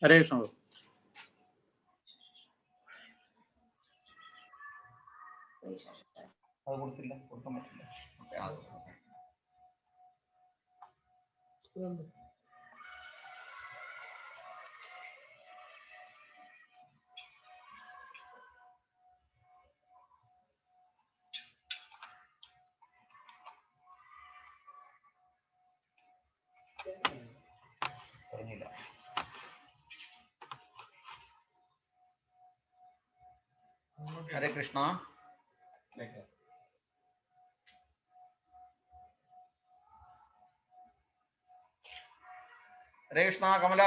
ഹരേ കൃഷ്ണ. അത് കൊടുത്തില്ല, കൊടുക്കാൻ പറ്റില്ല. പറഞ്ഞില്ല. ഹരേ കൃഷ്ണ. ഹരേ കൃഷ്ണ. കമല.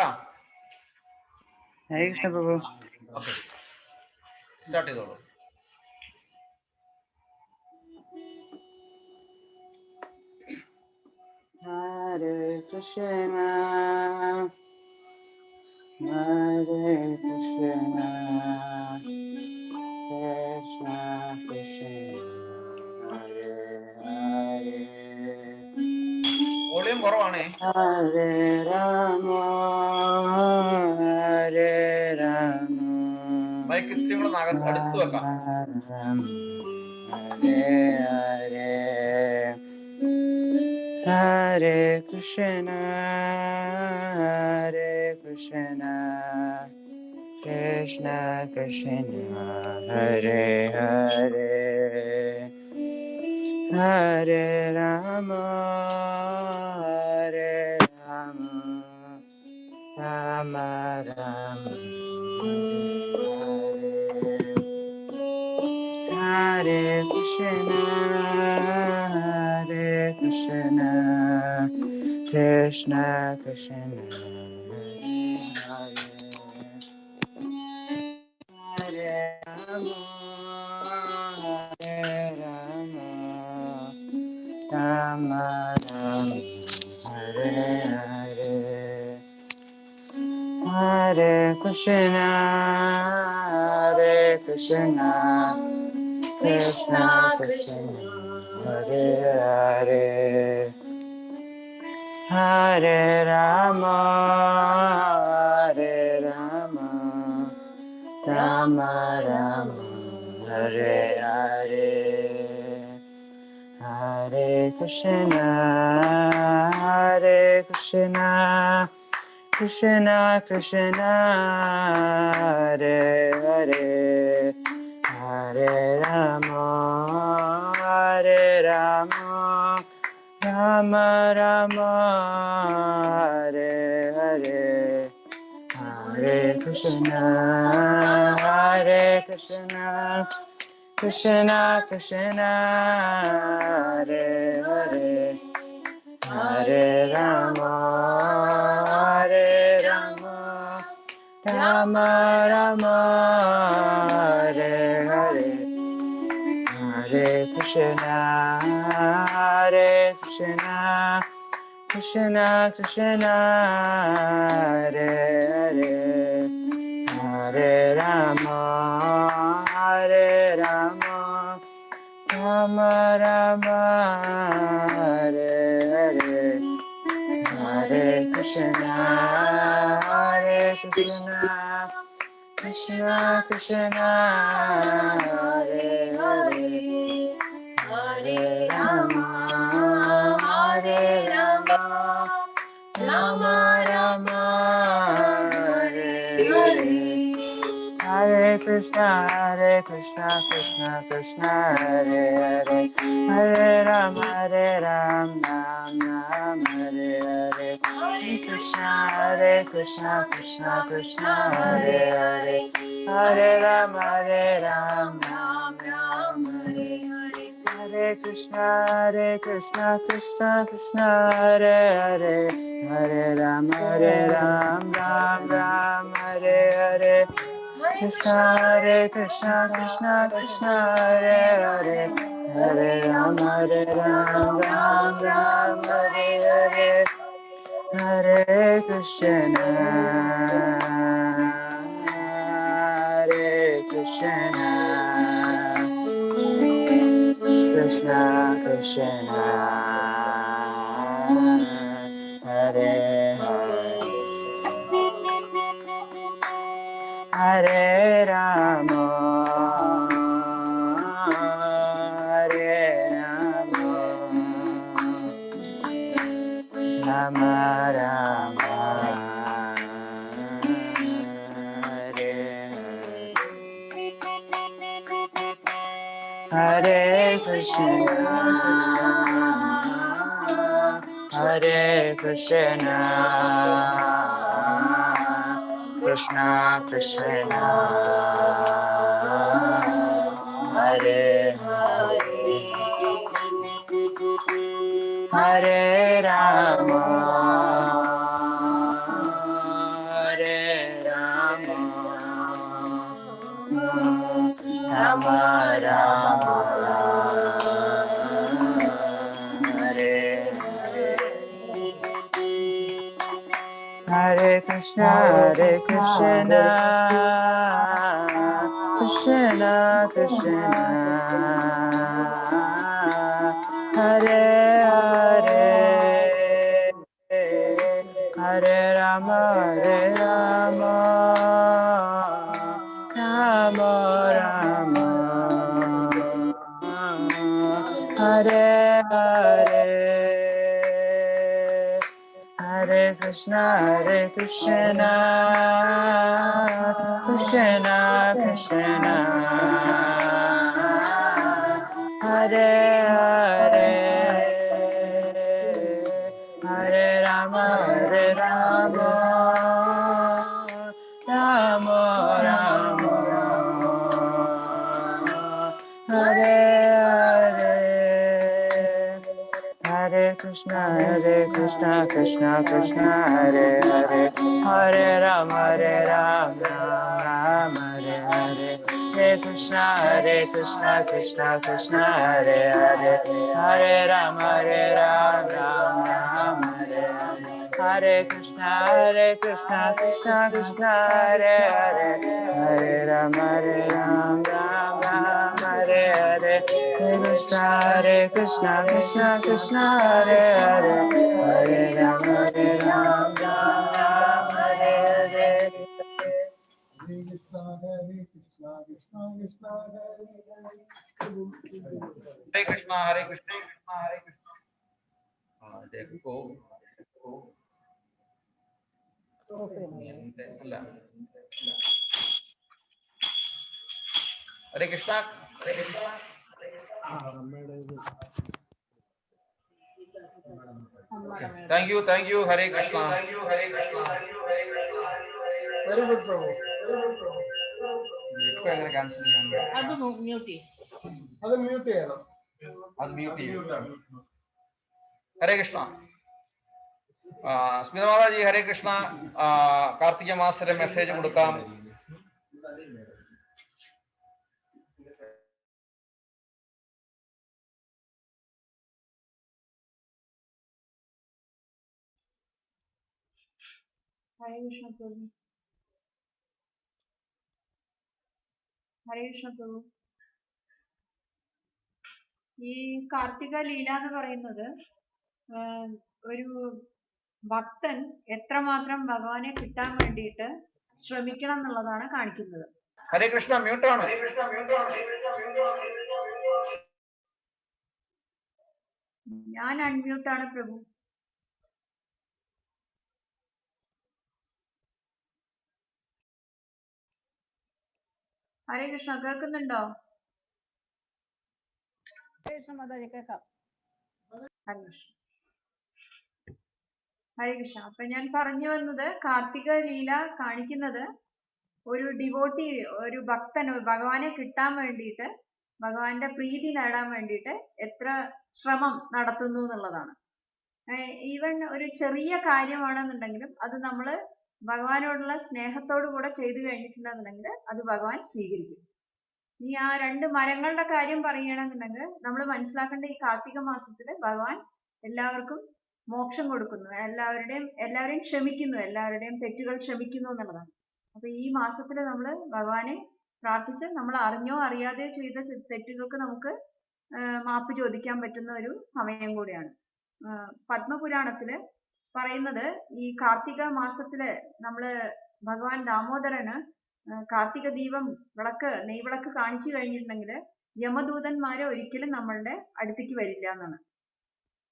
ഹരേ കൃഷ്ണ പ്രഭു. ഓക്കെ, സ്റ്റാർട്ട് ചെയ്തോളൂ. ഹരേ കൃഷ്ണ ഹരേ കൃഷ്ണ കൃഷ്ണ കൃഷ്ണ ഹരേ ഹരേ വോളിയം കുറവാണേ. ഹരേ രാമ ഹരേ രാമ മൈക്ക് ഇത്തിരി കൂടെ അടുത്ത് വെക്കാം. ഹരേ ഹരേ ഹരേ കൃഷ്ണ കൃഷ്ണ കൃഷ്ണ ഹരേ ഹരേ ഹരേ രാമ രാമ രാമ ഹരേ കൃഷ്ണ കൃഷ്ണ കൃഷ്ണ ഹരേ രാമ രാമ രാമ ഹരേ ഹരേ ഹരേ കൃഷ്ണ കൃഷ്ണ കൃഷ്ണ ഹരേ ഹരേ ഹരേ രാമ രാമ രാമ ഹരേ ഹരേ ഹരേ കൃഷ്ണ കൃഷ്ണ കൃഷ്ണ ഹരേ ഹരേ ഹരേ രാമ രാമ രാമ ഹരേ ഹരേ ഹരേ കൃഷ്ണ കൃഷ്ണ കൃഷ്ണ ഹരേ ഹരേ ഹരേ രാമ രാമ രാമ ഹരേ ഹരേ ഹരേ കൃഷ്ണ കൃഷ്ണ കൃഷ്ണ ഹരേ ഹരേ ഹരേ രാമ രാമ രാമ ഹരേ ഹരേ ഹരേ കൃഷ്ണ കൃഷ്ണ കൃഷ്ണ ഹരേ ഹരേ ഹരേ രാമ രാമ രാമ ഹരേ ഹരേ ഹരേ കൃഷ്ണ കൃഷ്ണ കൃഷ്ണ ഹരേ ഹരേ ഹരേ രാമ രാം രാം ഹരേ ഹരേ കൃഷ്ണ കൃഷ്ണ കൃഷ്ണ ഹരേ ഹരേ ഹരേ രാമ രാം രാം ഹരേ ഹരേ ഹരേ കൃഷ്ണ കൃഷ്ണ കൃഷ്ണ ഹരേ ഹരേ ഹരേ രാമ രാം രാം ഹരേ ഹരേ കൃഷ്ണ കൃഷ്ണ കൃഷ്ണ ഹരേ ഹരേ ഹരേ രാമ രാം രാം ഹരേ ഹരേ ഹരേ കൃഷ്ണ കൃഷ്ണ കൃഷ്ണ ഹരേ ഹരേ Hare Rama, Hare Rama, Rama Rama, Hare Hare, Hare Krishna, Hare Krishna, Krishna Krishna, Hare Hare, Hare Rama, Hare Rama, Rama Rama, Hare Hare, Hare Krishna, Krishna Krishna, Hare Hare, Hare Rama, Rama Rama, Hare Hare, Hare Krishna, Krishna Krishna, Hare Hare, Hare Rama, Rama Rama, Hare Hare, Hare Krishna, Krishna Krishna, Hare Hare, Hare Rama, Rama Hare Hare, Hare Krishna, Krishna Krishna, Hare Hare, Hare Rama, Rama Hare Hare, Hare Krishna, Krishna Krishna, Hare Hare, Hare Rama, Rama Hare Hare, Hare Krishna, Krishna Krishna, Hare Hare, Hare Rama, Rama Hare Hare. Hare Krishna, Krishna Krishna, Hare Hare. Hare Krishna, Hare Krishna. देखो അല്ല Hare Krishna. Thank you Hare Krishna. Very good പ്രഭു. ഇപ്പൊ എങ്ങനെ cancel ചെയ്യാൻ? അത് mute ചെയ്യും. അത് mute ചെയ്യണം. അത് മ്യൂട്ട് ചെയ്യും. ഹരേ കൃഷ്ണ. സ്മിത മാതാജി ഹരേ കൃഷ്ണ. കാർത്തിക മാസത്തിലെ മെസ്സേജ് കൊടുക്കാം. ഹരേ കൃഷ്ണ പ്രഭു. ഹരേ കൃഷ്ണ പ്രഭു. ഈ കാർത്തിക ലീല എന്ന് പറയുന്നത് ഒരു ഭക്തൻ എത്രമാത്രം ഭഗവാനെ കിട്ടാൻ വേണ്ടിയിട്ട് ശ്രമിക്കണം എന്നുള്ളതാണ് കാണിക്കുന്നത്. ഹരേ കൃഷ്ണ മ്യൂട്ടാണ്. ഞാൻ അൺമ്യൂട്ടാണ് പ്രഭു. ഹരേ കൃഷ്ണ കേൾക്കുന്നുണ്ടോ? ഹരേ കൃഷ്ണ. അപ്പൊ ഞാൻ പറഞ്ഞു വന്നത് കാർത്തിക ലീല കാണിക്കുന്നത് ഒരു ഡിവോട്ടി, ഒരു ഭക്തൻ ഭഗവാനെ കിട്ടാൻ വേണ്ടിയിട്ട്, ഭഗവാന്റെ പ്രീതി നേടാൻ വേണ്ടിയിട്ട് എത്ര ശ്രമം നടത്തുന്നു എന്നുള്ളതാണ്. ഈവൻ ഒരു ചെറിയ കാര്യമാണെന്നുണ്ടെങ്കിലും അത് നമ്മൾ ഭഗവാനോടുള്ള സ്നേഹത്തോടു കൂടെ ചെയ്തു കഴിഞ്ഞിട്ടുണ്ടെന്നുണ്ടെങ്കിൽ അത് ഭഗവാൻ സ്വീകരിക്കും. ഇനി ആ 2 മരങ്ങളുടെ കാര്യം പറയുകയാണെന്നുണ്ടെങ്കിൽ നമ്മൾ മനസ്സിലാക്കേണ്ട ഈ കാർത്തിക മാസത്തില് ഭഗവാൻ എല്ലാവർക്കും മോക്ഷം കൊടുക്കുന്നു, എല്ലാവരെയും ക്ഷമിക്കുന്നു, എല്ലാവരുടെയും തെറ്റുകൾ ക്ഷമിക്കുന്നു എന്നുള്ളതാണ്. അപ്പൊ ഈ മാസത്തില് നമ്മൾ ഭഗവാനെ പ്രാർത്ഥിച്ച് നമ്മൾ അറിഞ്ഞോ അറിയാതെയോ ചെയ്ത തെറ്റുകൾക്ക് നമുക്ക് മാപ്പ് ചോദിക്കാൻ പറ്റുന്ന ഒരു സമയം കൂടിയാണ്. പത്മപുരാണത്തില് പറയുന്നത് ഈ കാർത്തിക മാസത്തില് നമ്മള് ഭഗവാൻ ദാമോദരന് കാർത്തിക ദീപം വിളക്ക് നെയ്വിളക്ക് കാണിച്ചു കഴിഞ്ഞിട്ടുണ്ടെങ്കിൽ യമദൂതന്മാരെ ഒരിക്കലും നമ്മളുടെ അടുത്തേക്ക് വരില്ല എന്നാണ്.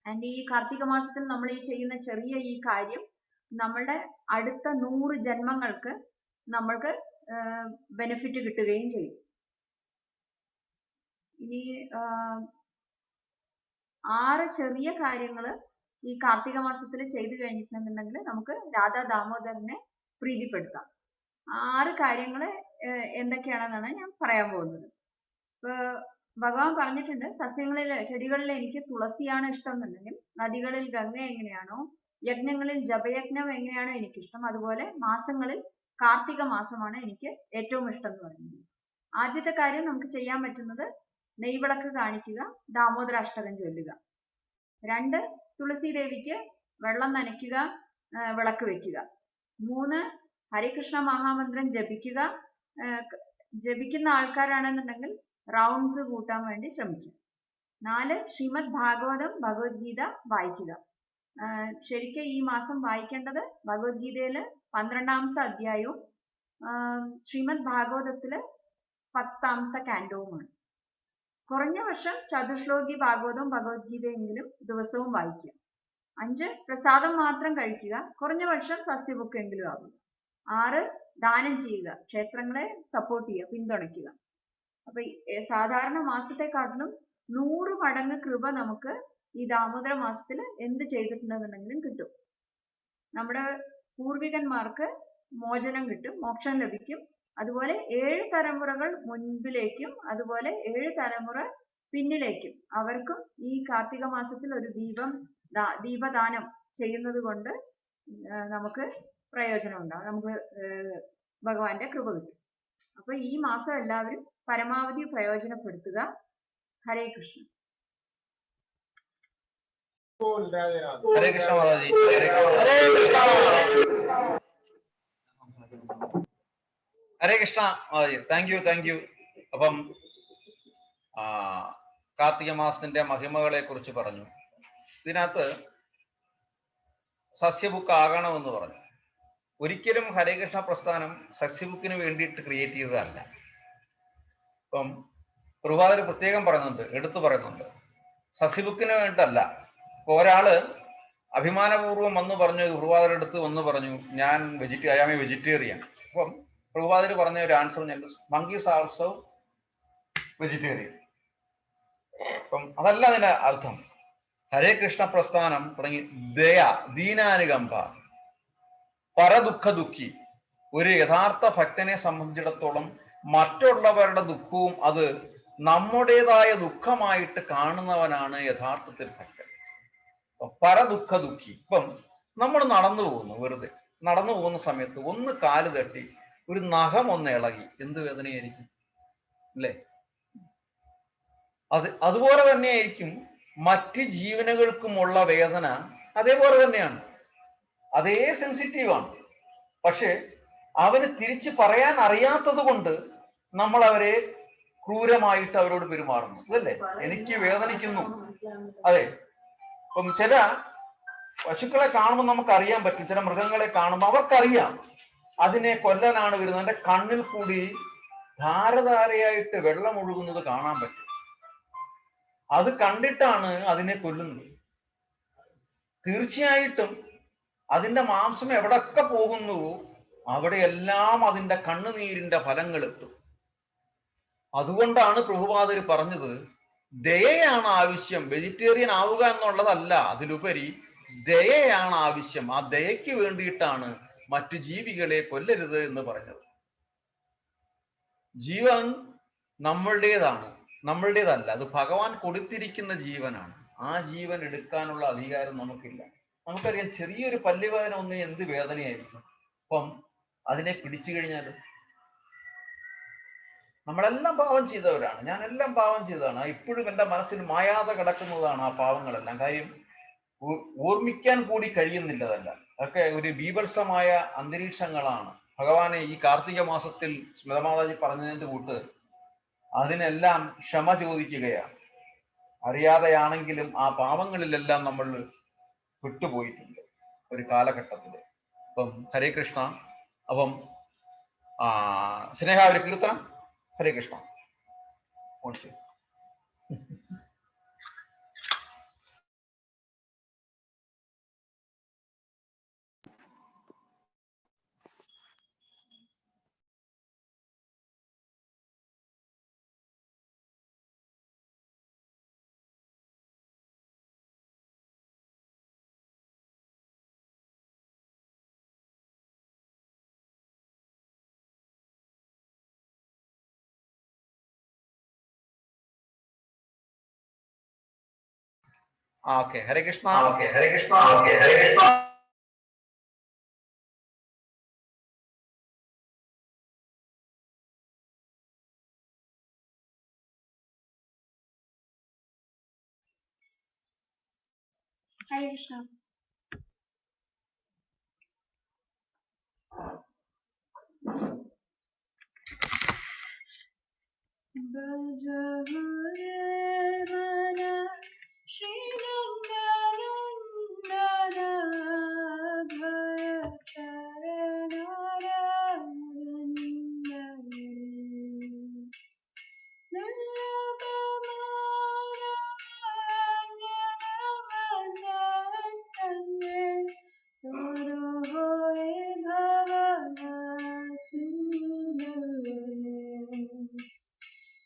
ആൻഡ് ഈ കാർത്തിക മാസത്തിൽ നമ്മൾ ഈ ചെയ്യുന്ന ചെറിയ ഈ കാര്യം നമ്മളുടെ അടുത്ത 100 ജന്മങ്ങൾക്ക് നമ്മൾക്ക് ബെനിഫിറ്റ് കിട്ടുകയും ചെയ്യും. ഇനി 6 ചെറിയ കാര്യങ്ങൾ ഈ കാർത്തിക മാസത്തിൽ ചെയ്തു കഴിഞ്ഞിട്ടുണ്ടെന്നുണ്ടെങ്കിൽ നമുക്ക് രാധാ ദാമോദരനെ പ്രീതിപ്പെടുത്താം. 6 കാര്യങ്ങൾ എന്തൊക്കെയാണെന്നാണ് ഞാൻ പറയാൻ പോകുന്നത്. ഇപ്പൊ ഭഗവാൻ പറഞ്ഞിട്ടുണ്ട്, സസ്യങ്ങളിൽ ചെടികളിൽ എനിക്ക് തുളസിയാണ് ഇഷ്ടം എന്നുണ്ടെങ്കിൽ നദികളിൽ ഗംഗ എങ്ങനെയാണോ, യജ്ഞങ്ങളിൽ ജപയജ്ഞം എങ്ങനെയാണോ എനിക്കിഷ്ടം, അതുപോലെ മാസങ്ങളിൽ കാർത്തിക മാസമാണ് എനിക്ക് ഏറ്റവും ഇഷ്ടം എന്ന് പറയുന്നത്. ആദ്യത്തെ കാര്യം നമുക്ക് ചെയ്യാൻ പറ്റുന്നത് നെയ്വിളക്ക് കാണിക്കുക, ദാമോദരാഷ്ടകം ചൊല്ലുക. 2, തുളസി ദേവിക്ക് വെള്ളം നനയ്ക്കുക, വിളക്ക് വെക്കുക. 3, ഹരികൃഷ്ണ മഹാമന്ത്രം ജപിക്കുക. ജപിക്കുന്ന ആൾക്കാരാണെന്നുണ്ടെങ്കിൽ റൗണ്ട്സ് കൂട്ടാൻ വേണ്ടി ശ്രമിക്കുക. 4, ശ്രീമദ് ഭാഗവതം ഭഗവത്ഗീത വായിക്കുക. ശരിക്കും ഈ മാസം വായിക്കേണ്ടത് ഭഗവത്ഗീതയില് 12ാമത്തെ അധ്യായവും ശ്രീമദ് ഭാഗവതത്തില് 10ാമത്തെ കാൻഡവുമാണ്. കുറഞ്ഞ വർഷം ചതുശ്ലോകി ഭാഗവതവും ഭഗവത്ഗീതയെങ്കിലും ദിവസവും വായിക്കുക. 5, പ്രസാദം മാത്രം കഴിക്കുക. കുറഞ്ഞ വർഷം സസ്യബുക്കെങ്കിലും ആവുക. 6, ദാനം ചെയ്യുക, ക്ഷേത്രങ്ങളെ സപ്പോർട്ട് ചെയ്യുക, പിന്തുണയ്ക്കുക. അപ്പൊ സാധാരണ മാസത്തെക്കാട്ടിലും 100 മടങ്ങ് കൃപ നമുക്ക് ഈ ദാമോദര മാസത്തിൽ എന്ത് ചെയ്തിട്ടുണ്ടെന്നുണ്ടെങ്കിലും കിട്ടും. നമ്മുടെ പൂർവികന്മാർക്ക് മോചനം കിട്ടും, മോക്ഷം ലഭിക്കും. അതുപോലെ 7 തലമുറകൾ മുൻപിലേക്കും അതുപോലെ 7 തലമുറ പിന്നിലേക്കും അവർക്കും ഈ കാർത്തിക മാസത്തിൽ ഒരു ദീപദാനം ചെയ്യുന്നത് കൊണ്ട് നമുക്ക് പ്രയോജനം ഉണ്ടാവും, നമുക്ക് ഭഗവാന്റെ കൃപ കിട്ടും. അപ്പൊ ഈ മാസം എല്ലാവരും പരമാവധി പ്രയോജനപ്പെടുത്തുക. ഹരേ കൃഷ്ണ. ഹരേ കൃഷ്ണ മാതാജി. ഹരേ കൃഷ്ണ മാതാജി. Thank you. അപ്പം കാർത്തിക മാസത്തിന്റെ മഹിമകളെ കുറിച്ച് പറഞ്ഞു. ഇതിനകത്ത് സസ്യബുക്ക് ആകണമെന്ന് പറഞ്ഞു. ഒരിക്കലും ഹരേകൃഷ്ണ പ്രസ്ഥാനം സസ്യബുക്കിന് വേണ്ടിയിട്ട് ക്രിയേറ്റ് ചെയ്തതല്ല. ഇപ്പം പ്രഭാതർ പ്രത്യേകം പറയുന്നുണ്ട്, എടുത്തു പറയുന്നുണ്ട്, സസ്യബുക്കിന് വേണ്ടിയിട്ടല്ല. ഇപ്പൊ ഒരാള് അഭിമാനപൂർവ്വം വന്ന് പറഞ്ഞു, പ്രഭാതരുടെ അടുത്ത് വന്ന് പറഞ്ഞു ഞാൻ വെജിറ്റേറിയൻ. അപ്പം പ്രഭാതർ പറഞ്ഞ ഒരു ആൻസർ ഞാൻ മങ്കീസ് ആൾസോ വെജിറ്റേറിയൻ. അപ്പം അതല്ല അതിന്റെ അർത്ഥം. ഹരേ കൃഷ്ണ പ്രസ്ഥാനം തുടങ്ങി ദയ, ദീനാനുകമ്പ, പരദുഃഖ ദുഃഖി. ഒരു യഥാർത്ഥ ഭക്തനെ സംബന്ധിച്ചിടത്തോളം മറ്റുള്ളവരുടെ ദുഃഖവും അത് നമ്മുടേതായ ദുഃഖമായിട്ട് കാണുന്നവനാണ് യഥാർത്ഥത്തിൽ ഭക്തൻ. പരദുഃഖ ദുഃഖി. ഇപ്പം നമ്മൾ നടന്നു പോകുന്നു, വെറുതെ നടന്നു പോകുന്ന സമയത്ത് ഒന്ന് കാല് തട്ടി ഒരു നഖം ഒന്ന് ഇളകി, എന്ത് വേദനയായിരിക്കും അല്ലേ? അതുപോലെ തന്നെയായിരിക്കും മറ്റ് ജീവനുകൾക്കുമുള്ള വേദന. അതേപോലെ തന്നെയാണ്, അതേ സെൻസിറ്റീവാണ്. പക്ഷെ അവന് തിരിച്ച് പറയാൻ അറിയാത്തത് കൊണ്ട് നമ്മൾ അവരെ ക്രൂരമായിട്ട് അവരോട് പെരുമാറുന്നു, അതല്ലേ? എനിക്ക് വേദനിക്കുന്നു. അതെ, ഇപ്പം ചില പശുക്കളെ കാണുമ്പോൾ നമുക്കറിയാൻ പറ്റും, ചില മൃഗങ്ങളെ കാണുമ്പോൾ അവർക്കറിയാം അതിനെ കൊല്ലാനാണ് വരുന്നത്. എൻ്റെ കണ്ണിൽ കൂടി ധാരധാരയായിട്ട് വെള്ളം ഒഴുകുന്നത് കാണാൻ പറ്റും. അത് കണ്ടിട്ടാണ് അതിനെ കൊല്ലുന്നത്. തീർച്ചയായിട്ടും അതിന്റെ മാംസം എവിടൊക്കെ പോകുന്നുവോ അവിടെയെല്ലാം അതിന്റെ കണ്ണുനീരിന്റെ ഫലങ്ങൾ എത്തും. അതുകൊണ്ടാണ് പ്രഭുപാദർ പറഞ്ഞത് ദയയാണ് ആവശ്യം, വെജിറ്റേറിയൻ ആവുക എന്നുള്ളതല്ല, അതിലുപരി ദയയാണ് ആവശ്യം. ആ ദയയ്ക്ക് വേണ്ടിയിട്ടാണ് മറ്റു ജീവികളെ കൊല്ലരുത് എന്ന് പറഞ്ഞത്. ജീവൻ നമ്മളുടേതല്ല, അത് ഭഗവാൻ കൊടുത്തിരിക്കുന്ന ജീവനാണ്. ആ ജീവൻ എടുക്കാനുള്ള അധികാരം നമുക്കില്ല. നമുക്കറിയാം, ചെറിയൊരു പല്ലുവേദന ഒന്നും എന്ത് വേദനയായിരിക്കും. അപ്പം അതിനെ പിടിച്ചു കഴിഞ്ഞാൽ നമ്മളെല്ലാം പാവം ചെയ്തവരാണ്, ഞാനെല്ലാം പാവം ചെയ്തതാണ്. ഇപ്പോഴും എൻ്റെ മനസ്സിൽ മായാതെ കിടക്കുന്നതാണ് ആ പാവങ്ങളെല്ലാം. കാര്യം ഓർമ്മിക്കാൻ കൂടി കഴിയുന്നില്ല. അതെല്ലാം അതൊക്കെ ഒരു ബീഭത്സമായ അന്തരീക്ഷങ്ങളാണ്. ഭഗവാനെ ഈ കാർത്തിക മാസത്തിൽ സ്മിതമാതാജി പറഞ്ഞതിൻ്റെ കൂട്ട് അതിനെല്ലാം ക്ഷമ ചോദിക്കുകയാണ്. അറിയാതെയാണെങ്കിലും ആ പാവങ്ങളിലെല്ലാം നമ്മൾ വിട്ടുപോയിട്ടുണ്ട് ഒരു കാലഘട്ടത്തിൽ. അപ്പം ഹരേ കൃഷ്ണ. അപ്പം സ്നേഹ ഒരു കീർത്തനം. ഹരേ കൃഷ്ണ. ഓക്കെ, ഹരേ കൃഷ്ണ. ഓക്കെ, ഹരേ കൃഷ്ണ. ഓക്കെ, ഹരേ കൃഷ്ണ. ഹരേ കൃഷ്ണ. ഭജ ഗുരുവര ശ്രീനന്ദനന്ദന ഭയ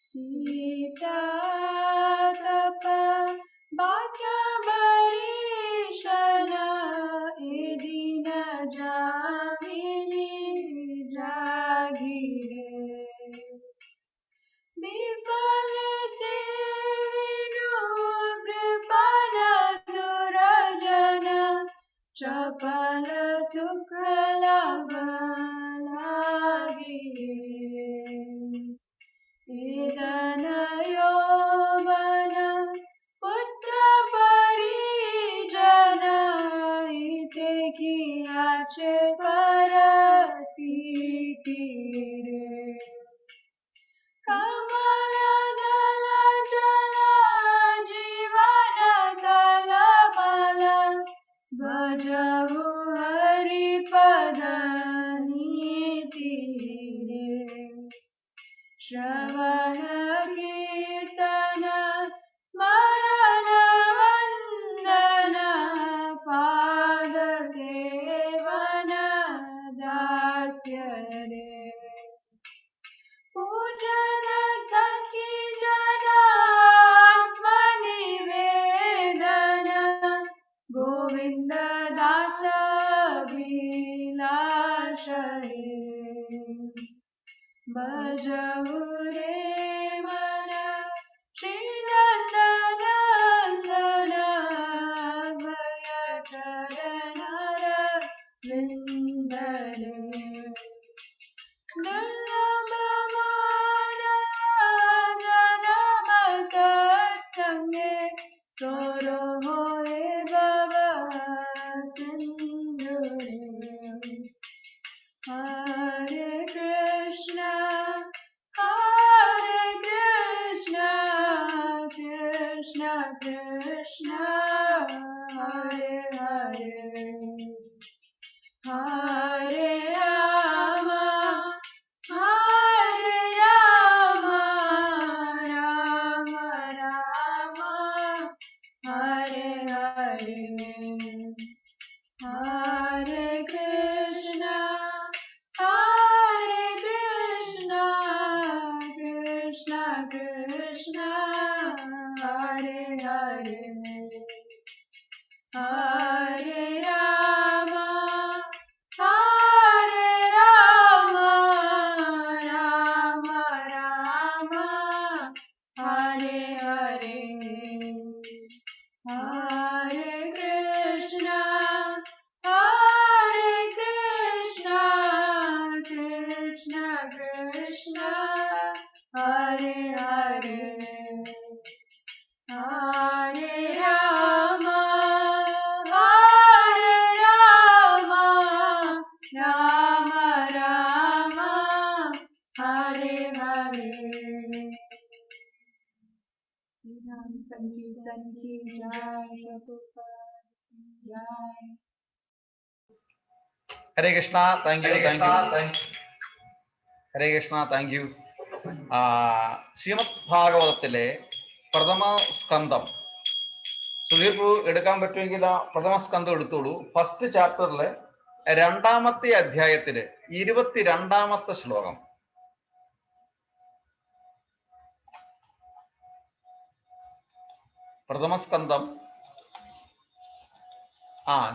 सीता तपा बाटा बरीशना एदिन जामिनी जागिरे विफल सेविनो कृपण दुरजन चपल सुख लाभ लागिरे यौवन पुत्र परिजन इते कियाचे परती तीरे कमल दल जल जीवन कलमल भजहु हरिपद नीतीरे श्रवण कीर्तन स्मरण वंदन पाद सेवन दास्य रे पूजन सखी जनात्मनिवेदन गोविंद दास अभिलाष रे भजहु रे मन श्रीनंदनंदन भय चरण विंद रे दुर्लभ मानव जन्म सत्संगे तोरो होए भव सिंधु रे हरे कृष्णा कृष्णा कृष्णा हरे हरे हरे राम राम राम हरे हरे हरे कृष्णा कृष्णा कृष्णा हरे हरे हरे राम राम राम हरे हरे हरे कृष्णा कृष्णा कृष्णा हरे हरे हरे राम राम राम हरे हरे नाम संकीर्तन की जय प्रभुपाद की जय Hare Krishna. Thank you. Hare Krishna, thank you. Srimad ഭാഗവതത്തിലെ പ്രഥമ സ്കന്ധം സുധീർ പ്രഭു എടുക്കാൻ പറ്റുമെങ്കിൽ ആ പ്രഥമ സ്കന്ധം എടുത്തോളൂ. ഫസ്റ്റ് ചാപ്റ്ററിലെ 2-ാമത്തെ അധ്യായത്തില് 22-ാമത്തെ ശ്ലോകം. പ്രഥമ സ്കന്ധം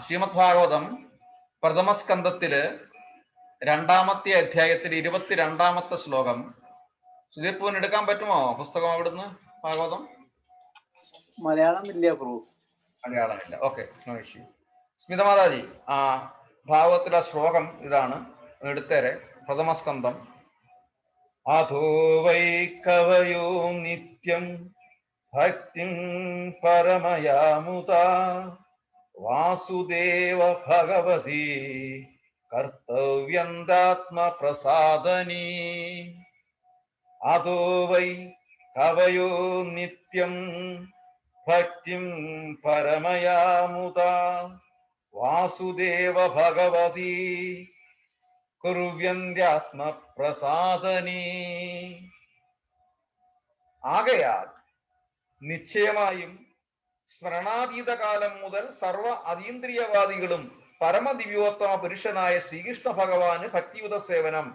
ശ്രീമദ് ഭാഗവതം പ്രഥമ സ്കന്ധത്തില് 2-ാമത്തെ അധ്യായത്തിൽ 22-ാമത്തെ ശ്ലോകം. സുധീർ പ്രഭുവിന് എടുക്കാൻ പറ്റുമോ പുസ്തകം അവിടുന്ന്? ഭാഗവതം മലയാളം ഇല്ല പ്രഭു. മലയാളമില്ല, ഓക്കെ, നോ ഇഷ്യൂ. സ്മിത മാതാജി, ഭാഗവത്തിലെ ശ്ലോകം ഇതാണ്, എടുത്തേരെ. പ്രഥമസ്കന്ധം. അധോ വൈ കവയോ നിത്യം ഭക്തിം പരമയാമുത വാസുദേവ ഭഗവതി കർത്തവ്യന്താത്മപ്രസാദനീ. അധോ വൈ കവയോ നിത്യം ഭക്തിം പരമയാമുത വാസുദേവ ഭഗവതി കുർവ്യന്ത്യാത്മപ്രസാദനീ. ആകയാൽ നിശ്ചയമായും സ്മരണാതീത കാലം മുതൽ സർവ അതീന്ദ്രിയവാദികളും പരമദിവ്യോത്തമ പുരുഷനായ ശ്രീകൃഷ്ണ ഭഗവാന് ഭക്തിയുത സേവനം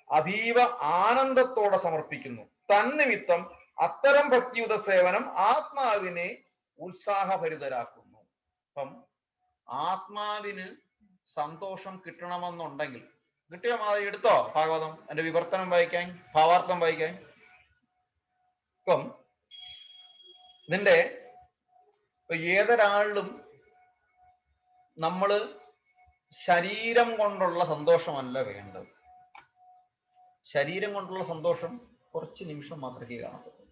അതീവ ആനന്ദത്തോടെ സമർപ്പിക്കുന്നു. തന്നിമിത്തം അത്തരം ഭക്തിയുത സേവനം ആത്മാവിനെ ഉത്സാഹഭരിതരാക്കുന്നു. അപ്പം ആത്മാവിന് സന്തോഷം കിട്ടണമെന്നുണ്ടെങ്കിൽ, കിട്ടിയോ മാതാജി? എടുത്തോ ഭാഗവതം, എന്റെ വിവർത്തനം വായിക്കാൻ, ഭാവാർത്ഥം വായിക്കാൻ. ഇപ്പം ഇതിന്റെ ഏതൊരാളിലും നമ്മള് ശരീരം കൊണ്ടുള്ള സന്തോഷമല്ല വേണ്ടത്. ശരീരം കൊണ്ടുള്ള സന്തോഷം കുറച്ച് നിമിഷം മാത്രമേ കാണത്തുള്ളൂ.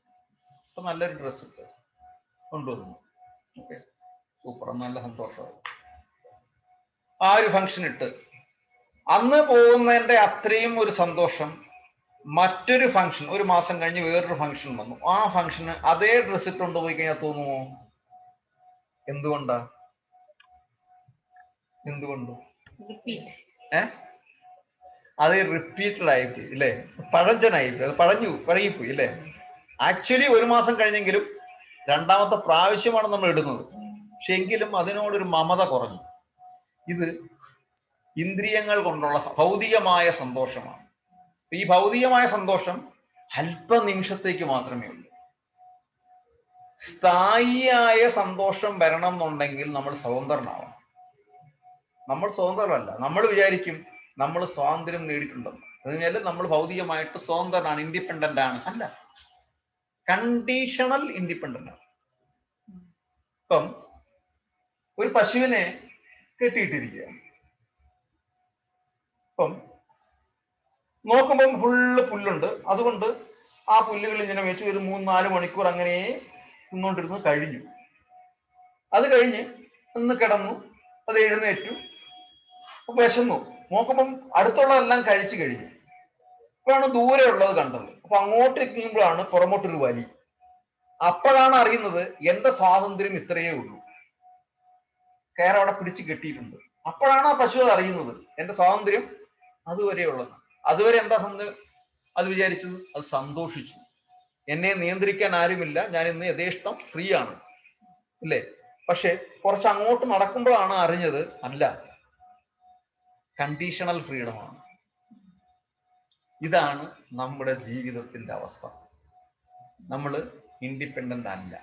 ഇപ്പൊ നല്ലൊരു ഡ്രസ്സ് ഇട്ട് കൊണ്ടുവന്നു, ഓക്കെ, സൂപ്പർ, നല്ല സന്തോഷമായി. ആ ഒരു ഫംഗ്ഷൻ ഇട്ട് അന്ന് പോകുന്നതിന്റെ അത്രയും ഒരു സന്തോഷം മറ്റൊരു ഫംഗ്ഷൻ, ഒരു മാസം കഴിഞ്ഞ് വേറൊരു ഫംഗ്ഷൻ വന്നു, ആ ഫംഗ്ഷന് അതേ ഡ്രസ്സ് ഇട്ടുകൊണ്ട് പോയി കഴിഞ്ഞാൽ തോന്നുമോ? എന്തുകൊണ്ടാ? എന്തുകൊണ്ട്? അത് റിപ്പീറ്റഡ് ആയിപ്പോയി ഇല്ലേ? പഴഞ്ചനായിപ്പോയി, അത് പഴകിപ്പോയി ഇല്ലേ? ആക്ച്വലി ഒരു മാസം കഴിഞ്ഞെങ്കിലും രണ്ടാമത്തെ പ്രാവശ്യമാണ് നമ്മൾ ഇടുന്നത്. പക്ഷെ എങ്കിലും അതിനോടൊരു മമത കുറഞ്ഞു. ഇത് ഇന്ദ്രിയങ്ങൾ കൊണ്ടുള്ള ഭൗതികമായ സന്തോഷമാണ്. ഈ ഭൗതികമായ സന്തോഷം അല്പനിമിഷത്തേക്ക് മാത്രമേ ഉള്ളൂ. സ്ഥായിയായ സന്തോഷം വരണം എന്നുണ്ടെങ്കിൽ നമ്മൾ സ്വതന്ത്രനാവണം. നമ്മൾ സ്വതന്ത്രമല്ല. നമ്മൾ വിചാരിക്കും നമ്മൾ സ്വാതന്ത്ര്യം നേടിയിട്ടുണ്ടെന്ന്. അതിനാൽ നമ്മൾ ഭൗതികമായിട്ട് സ്വതന്ത്രനാണ്, ഇൻഡിപെൻഡന്റ് ആണ്. അല്ല, കണ്ടീഷണൽ ഇൻഡിപെൻഡന്റ് ആണ്. ഇപ്പം ഒരു പശുവിനെ കെട്ടിയിട്ടിരിക്കുക. ഇപ്പം നോക്കുമ്പം ഫുള്ള് പുല്ലുണ്ട്. അതുകൊണ്ട് ആ പുല്ലുകൾ ഇങ്ങനെ വെച്ച് ഒരു 3-4 മണിക്കൂർ അങ്ങനെ നിന്നുകൊണ്ടിരുന്ന് കഴിഞ്ഞു. അത് കഴിഞ്ഞ് നിന്ന് കിടന്നു, അത് എഴുന്നേറ്റു, വിശന്നു. നോക്കുമ്പം അടുത്തുള്ളതെല്ലാം കഴിച്ചു കഴിഞ്ഞു. അപ്പോഴാണ് ദൂരെ ഉള്ളത് കണ്ടത്. അപ്പൊ അങ്ങോട്ട് നിൽക്കുമ്പോഴാണ് പുറമോട്ടൊരു വലി. അപ്പോഴാണ് അറിയുന്നത് എന്റെ സ്വാതന്ത്ര്യം ഇത്രയേ ഉള്ളൂ, കയർ അവിടെ പിടിച്ചു കെട്ടിയിട്ടുണ്ട്. അപ്പോഴാണ് ആ പശു അത് അറിയുന്നത്, എന്റെ സ്വാതന്ത്ര്യം അതുവരെ ഉള്ളത്. അതുവരെ എന്താ അത് വിചാരിച്ചത്? അത് സന്തോഷിച്ചു. എന്നെ നിയന്ത്രിക്കാൻ ആരുമില്ല, ഞാൻ ഇന്ന് യഥേഷ്ടം ഫ്രീ ആണ്, അല്ലേ? പക്ഷെ കുറച്ച് അങ്ങോട്ട് നടക്കുമ്പോഴാണ് അറിഞ്ഞത്, അല്ല, കണ്ടീഷണൽ ഫ്രീഡമാണ്. ഇതാണ് നമ്മുടെ ജീവിതത്തിന്റെ അവസ്ഥ. നമ്മൾ ഇൻഡിപെൻഡന്റ് അല്ല.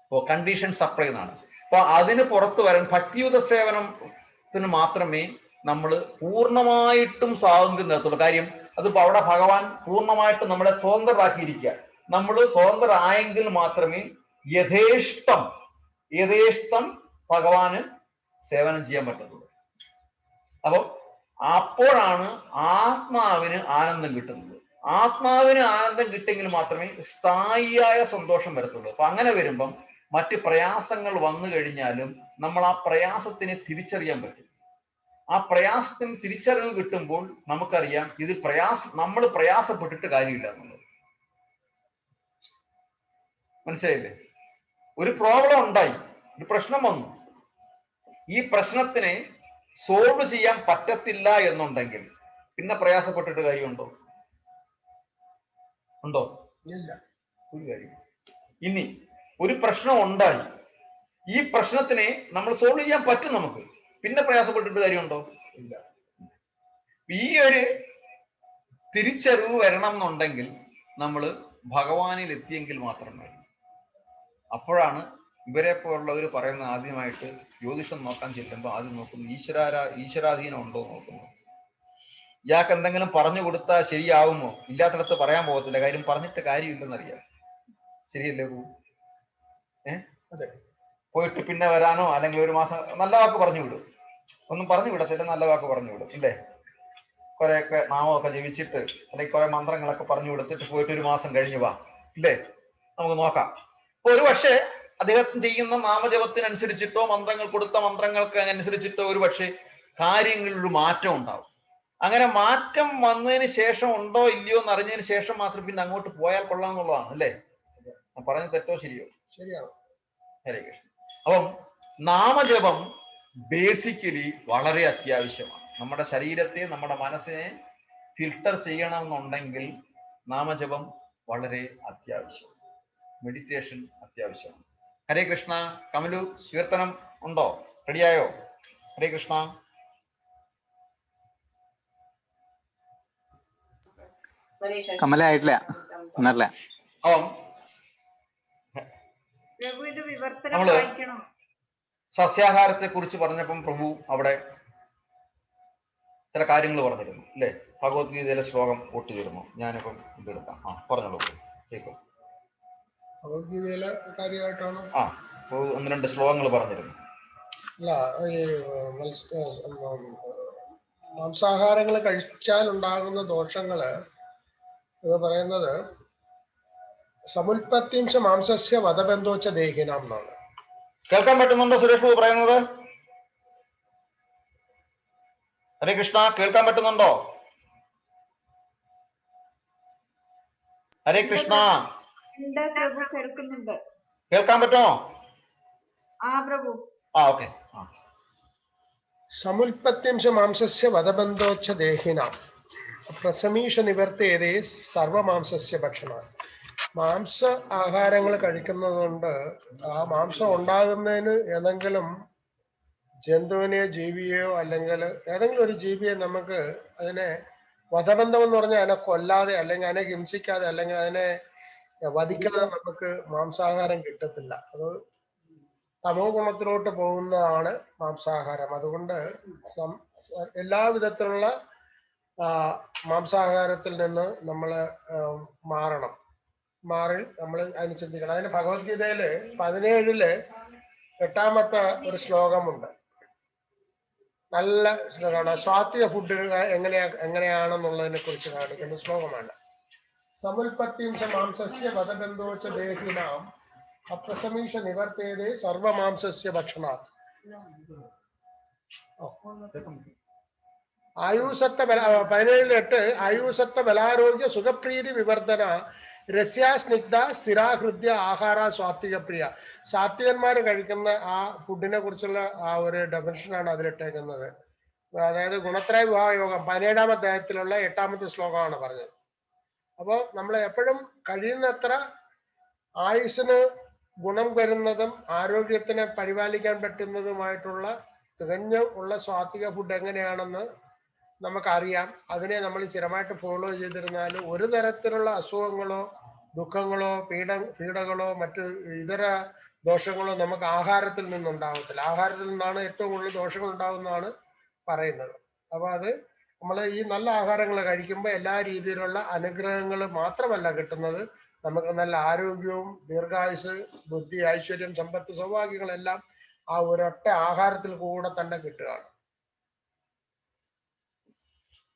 അപ്പോ കണ്ടീഷൻ സപ്ലൈ എന്നാണ്. അപ്പൊ അതിന് പുറത്തു വരാൻ ഭക്തിയുത സേവനത്തിന് മാത്രമേ നമ്മൾ പൂർണ്ണമായിട്ടും സ്വാതന്ത്ര്യം നേടത്തുള്ളൂ. കാര്യം അതിപ്പോ അവിടെ ഭഗവാൻ പൂർണ്ണമായിട്ടും നമ്മളെ സ്വതന്ത്രരാക്കിയിരിക്കുക. നമ്മൾ സ്വതന്ത്രരായെങ്കിൽ മാത്രമേ യഥേഷ്ടം ഭഗവാന് സേവനം ചെയ്യാൻ പറ്റത്തുള്ളൂ. അപ്പോഴാണ് ആത്മാവിന് ആനന്ദം കിട്ടുന്നത്. ആത്മാവിന് ആനന്ദം കിട്ടിയെങ്കിൽ മാത്രമേ സ്ഥായിയായ സന്തോഷം വരത്തുള്ളൂ. അപ്പൊ അങ്ങനെ വരുമ്പം മറ്റ് പ്രയാസങ്ങൾ വന്നു കഴിഞ്ഞാലും നമ്മൾ ആ പ്രയാസത്തിനെ തിരിച്ചറിയാൻ പറ്റും. ആ പ്രയാസത്തിന് തിരിച്ചറിവ് കിട്ടുമ്പോൾ നമുക്കറിയാം ഇത് നമ്മൾ പ്രയാസപ്പെട്ടിട്ട് കാര്യമില്ല എന്നുള്ളത്. മനസ്സിലായില്ലേ? ഒരു പ്രോബ്ലം ഉണ്ടായി, ഒരു പ്രശ്നം വന്നു. ഈ പ്രശ്നത്തിനെ സോൾവ് ചെയ്യാൻ പറ്റത്തില്ല എന്നുണ്ടെങ്കിൽ പിന്നെ പ്രയാസപ്പെട്ടിട്ട് കാര്യമുണ്ടോ? ഉണ്ടോ? ഇല്ല. ഒരു കാര്യം. ഇനി ഒരു പ്രശ്നം ഉണ്ടായി, ഈ പ്രശ്നത്തിനെ നമ്മൾ സോൾവ് ചെയ്യാൻ പറ്റും നമുക്ക്, പിന്നെ പ്രയാസപ്പെട്ടിട്ട് കാര്യമുണ്ടോ? ഇല്ല. ഈ ഒരു തിരിച്ചറിവ് വരണം എന്നുണ്ടെങ്കിൽ നമ്മൾ ഭഗവാനിൽ എത്തിയെങ്കിൽ മാത്രമേ. അപ്പോഴാണ് ഇവരെ പോലുള്ളവർ പറയുന്ന ആദ്യമായിട്ട് ജ്യോതിഷം നോക്കാൻ ചെല്ലുമ്പോൾ ആദ്യം നോക്കുന്നു ഈശ്വരാധീനം ഉണ്ടോ നോക്കുന്നു. ഇയാൾക്ക് എന്തെങ്കിലും പറഞ്ഞു കൊടുത്താൽ ശരിയാവുമോ? ഇല്ലാത്തിടത്ത് പറയാൻ പോകത്തില്ല, കാര്യം പറഞ്ഞിട്ട് കാര്യമില്ലെന്നറിയാം. ശരിയല്ലേ? അതെ. പോയിട്ട് പിന്നെ വരാനോ അല്ലെങ്കിൽ ഒരു മാസം നല്ല വാക്ക് പറഞ്ഞു വിടും, ഒന്നും പറഞ്ഞു വിടത്തില്ല, നല്ല വാക്ക് പറഞ്ഞു വിടും ഇല്ലേ? കുറെയൊക്കെ നാമമൊക്കെ ജപിച്ചിട്ട് അല്ലെങ്കിൽ കുറെ മന്ത്രങ്ങളൊക്കെ പറഞ്ഞു കൊടുത്തിട്ട് പോയിട്ട് ഒരു മാസം കഴിഞ്ഞു വാ ഇല്ലേ, നമുക്ക് നോക്കാം. അപ്പൊ ഒരു പക്ഷേ അദ്ദേഹത്തിന് ചെയ്യുന്ന നാമജപത്തിനനുസരിച്ചിട്ടോ മന്ത്രങ്ങൾ കൊടുത്ത മന്ത്രങ്ങൾക്ക് അനുസരിച്ചിട്ടോ ഒരു പക്ഷേ കാര്യങ്ങളിലൊരു മാറ്റം ഉണ്ടാവും. അങ്ങനെ മാറ്റം വന്നതിന് ശേഷം ഉണ്ടോ ഇല്ലയോ എന്ന് അറിഞ്ഞതിന് ശേഷം മാത്രം പിന്നെ അങ്ങോട്ട് പോയാൽ കൊള്ളാമെന്നുള്ളതാണ് അല്ലേ? പറഞ്ഞ തെറ്റോ ശരിയോ? ശരിയാണ്. ഹരേ കൃഷ്ണ. അപ്പം നാമജപം ബേസിക്കലി വളരെ അത്യാവശ്യമാണ്. നമ്മുടെ ശരീരത്തെ, നമ്മുടെ മനസ്സിനെ ഫിൽട്ടർ ചെയ്യണമെന്നുണ്ടെങ്കിൽ നാമജപം വളരെ അത്യാവശ്യമാണ്. മെഡിറ്റേഷൻ അത്യാവശ്യമാണ്. ഹരേ കൃഷ്ണ. കമലു, കീർത്തനം ഉണ്ടോ? റെഡിയായോ? ഹരേ കൃഷ്ണ. കമല ആയിട്ടില്ല, ഒന്നല്ല. അപ്പം പ്രഭു ഇത് വിവർത്തനം നമ്മള് വായിക്കണോ? സസ്യാഹാരത്തെ കുറിച്ച് പറഞ്ഞപ്പം പ്രഭു അവിടെ ചില കാര്യങ്ങൾ പറഞ്ഞിരുന്നു അല്ലേ? ഭഗവത്ഗീതയിലെ ശ്ലോകം ഒട്ടുചേരുന്നു. ഞാനിപ്പം ഇതെടുക്കാം. പറഞ്ഞോളൂ, കേൾക്കും. ഭഗവത്ഗീതയിലെ കാര്യമായിട്ടാണ്. ഒന്ന് രണ്ട് ശ്ലോകങ്ങൾ പറഞ്ഞിരുന്നു. അല്ല, ഈ മാംസാഹാരങ്ങൾ കഴിച്ചാൽ ഉണ്ടാകുന്ന ദോഷങ്ങള് ഇത് പറയുന്നത് സമുൽപത്തിംശ മാംസസ്യ വധബന്ധോച്ച ദേഹിനാം എന്നാണ്. കേൾക്കാൻ പറ്റുന്നുണ്ടോ സുരേഷ് ബാബു പറയുന്നത്? ഹരേ കൃഷ്ണ, കേൾക്കാൻ പറ്റുന്നുണ്ടോ? ഹരേ കൃഷ്ണ. പ്രഭു കേൾക്കുന്നുണ്ട്. കേൾക്കാൻ പറ്റുമോ? പ്രഭു. ഓക്കെ. സമുൽപത്തിംശ മാംസസ്യ വധബന്ധോച്ച ദേഹിനാം പ്രസമീഷ നിവർത്തേതേ സർവമാംസസ്യ ഭക്ഷണം. മാംസ ആഹാരങ്ങൾ കഴിക്കുന്നത് കൊണ്ട് ആ മാംസം ഉണ്ടാകുന്നതിന് ഏതെങ്കിലും ജന്തുവിനെയോ ജീവിയെയോ അല്ലെങ്കിൽ ഏതെങ്കിലും ഒരു ജീവിയെ നമുക്ക് അതിനെ വധബന്ധം എന്ന് പറഞ്ഞാൽ അതിനെ കൊല്ലാതെ അല്ലെങ്കിൽ അതിനെ ഹിംസിക്കാതെ അല്ലെങ്കിൽ അതിനെ വധിക്കാതെ നമുക്ക് മാംസാഹാരം കിട്ടത്തില്ല. അത് തമോ ഗുണത്തിലോട്ട് പോകുന്നതാണ് മാംസാഹാരം. അതുകൊണ്ട് എല്ലാ വിധത്തിലുള്ള മാംസാഹാരത്തിൽ നിന്ന് നമ്മൾ മാറി നമ്മൾ അതിന് ചിന്തിക്കണം. അതിന് ഭഗവത്ഗീതയില് 17 8 ഒരു ശ്ലോകമുണ്ട്. നല്ല ശ്ലോകമാണ്. സാത്വിക ഫുഡ് എങ്ങനെയാണെന്നുള്ളതിനെ കുറിച്ച് കാണിക്കുന്ന ശ്ലോകമാണ്. സമുൽപത്തിംശ മാംസസ്യ വധബന്ധോച്ച ദേഹിനാം അപ്രസമീഷ നിവർത്തേതേ സർവമാംസസ്യ ഭക്ഷണാത്. ആയുസത്ത 17:8 ആയുസത്ത ബലാരോഗ്യ സുഖപ്രീതി വിവർധന രസ്യാ സ്നിഗ്ധ സ്ഥിരാഹൃദ്യ ആഹാര സാത്വിക പ്രിയ. സാത്വികന്മാര് കഴിക്കുന്ന ആ ഫുഡിനെ കുറിച്ചുള്ള ആ ഒരു ഡെഫിനിഷനാണ് അതിലിട്ടേക്കുന്നത്. അതായത് ഗുണത്രയ വിവാഹ യോഗം 17-ാം അധ്യായത്തിലുള്ള 8-ാമത്തെ ശ്ലോകമാണ് പറഞ്ഞത്. അപ്പോൾ നമ്മൾ എപ്പോഴും കഴിയുന്നത്ര ആയുസ്സിന് ഗുണം വരുന്നതും ആരോഗ്യത്തിനെ പരിപാലിക്കാൻ പറ്റുന്നതുമായിട്ടുള്ള തികഞ്ഞുള്ള സാത്വിക ഫുഡ് എങ്ങനെയാണെന്ന് നമുക്കറിയാം. അതിനെ നമ്മൾ സ്ഥിരമായിട്ട് ഫോളോ ചെയ്തിരുന്നാൽ ഒരു തരത്തിലുള്ള അസുഖങ്ങളോ ദുഃഖങ്ങളോ പീഡകളോ മറ്റ് ഇതര ദോഷങ്ങളോ നമുക്ക് ആഹാരത്തിൽ നിന്നുണ്ടാകത്തില്ല. ആഹാരത്തിൽ നിന്നാണ് ഏറ്റവും കൂടുതൽ ദോഷങ്ങൾ ഉണ്ടാകുന്നതാണ് പറയുന്നത്. അപ്പൊ അത് നമ്മൾ ഈ നല്ല ആഹാരങ്ങൾ കഴിക്കുമ്പോൾ എല്ലാ രീതിയിലുള്ള അനുഗ്രഹങ്ങൾ മാത്രമല്ല കിട്ടുന്നത്, നമുക്ക് നല്ല ആരോഗ്യവും ദീർഘായുസ്, ബുദ്ധി, ഐശ്വര്യം, സമ്പത്ത്, സൗഭാഗ്യങ്ങളെല്ലാം ആ ഒരൊറ്റ ആഹാരത്തിൽ കൂടെ തന്നെ കിട്ടുകയാണ്.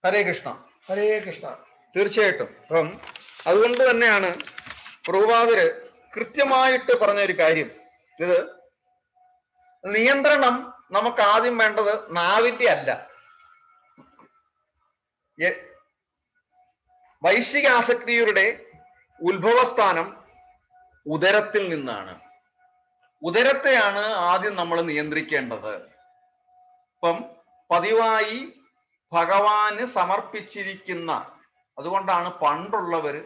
ഹരേ കൃഷ്ണ. ഹരേ കൃഷ്ണ. തീർച്ചയായിട്ടും. അപ്പം അതുകൊണ്ട് തന്നെയാണ് പ്രഭുപാദര് കൃത്യമായിട്ട് പറഞ്ഞ ഒരു കാര്യം. ഇത് നിയന്ത്രണം നമുക്ക് ആദ്യം വേണ്ടത് നാവിന്റെ അല്ല, വൈശ്വിക ആസക്തിയുടെ ഉത്ഭവസ്ഥാനം ഉദരത്തിൽ നിന്നാണ്. ഉദരത്തെയാണ് ആദ്യം നമ്മൾ നിയന്ത്രിക്കേണ്ടത്. ഇപ്പം പതിവായി ഭഗവാന് സമർപ്പിച്ചിരിക്കുന്ന, അതുകൊണ്ടാണ് പണ്ടുള്ളവര്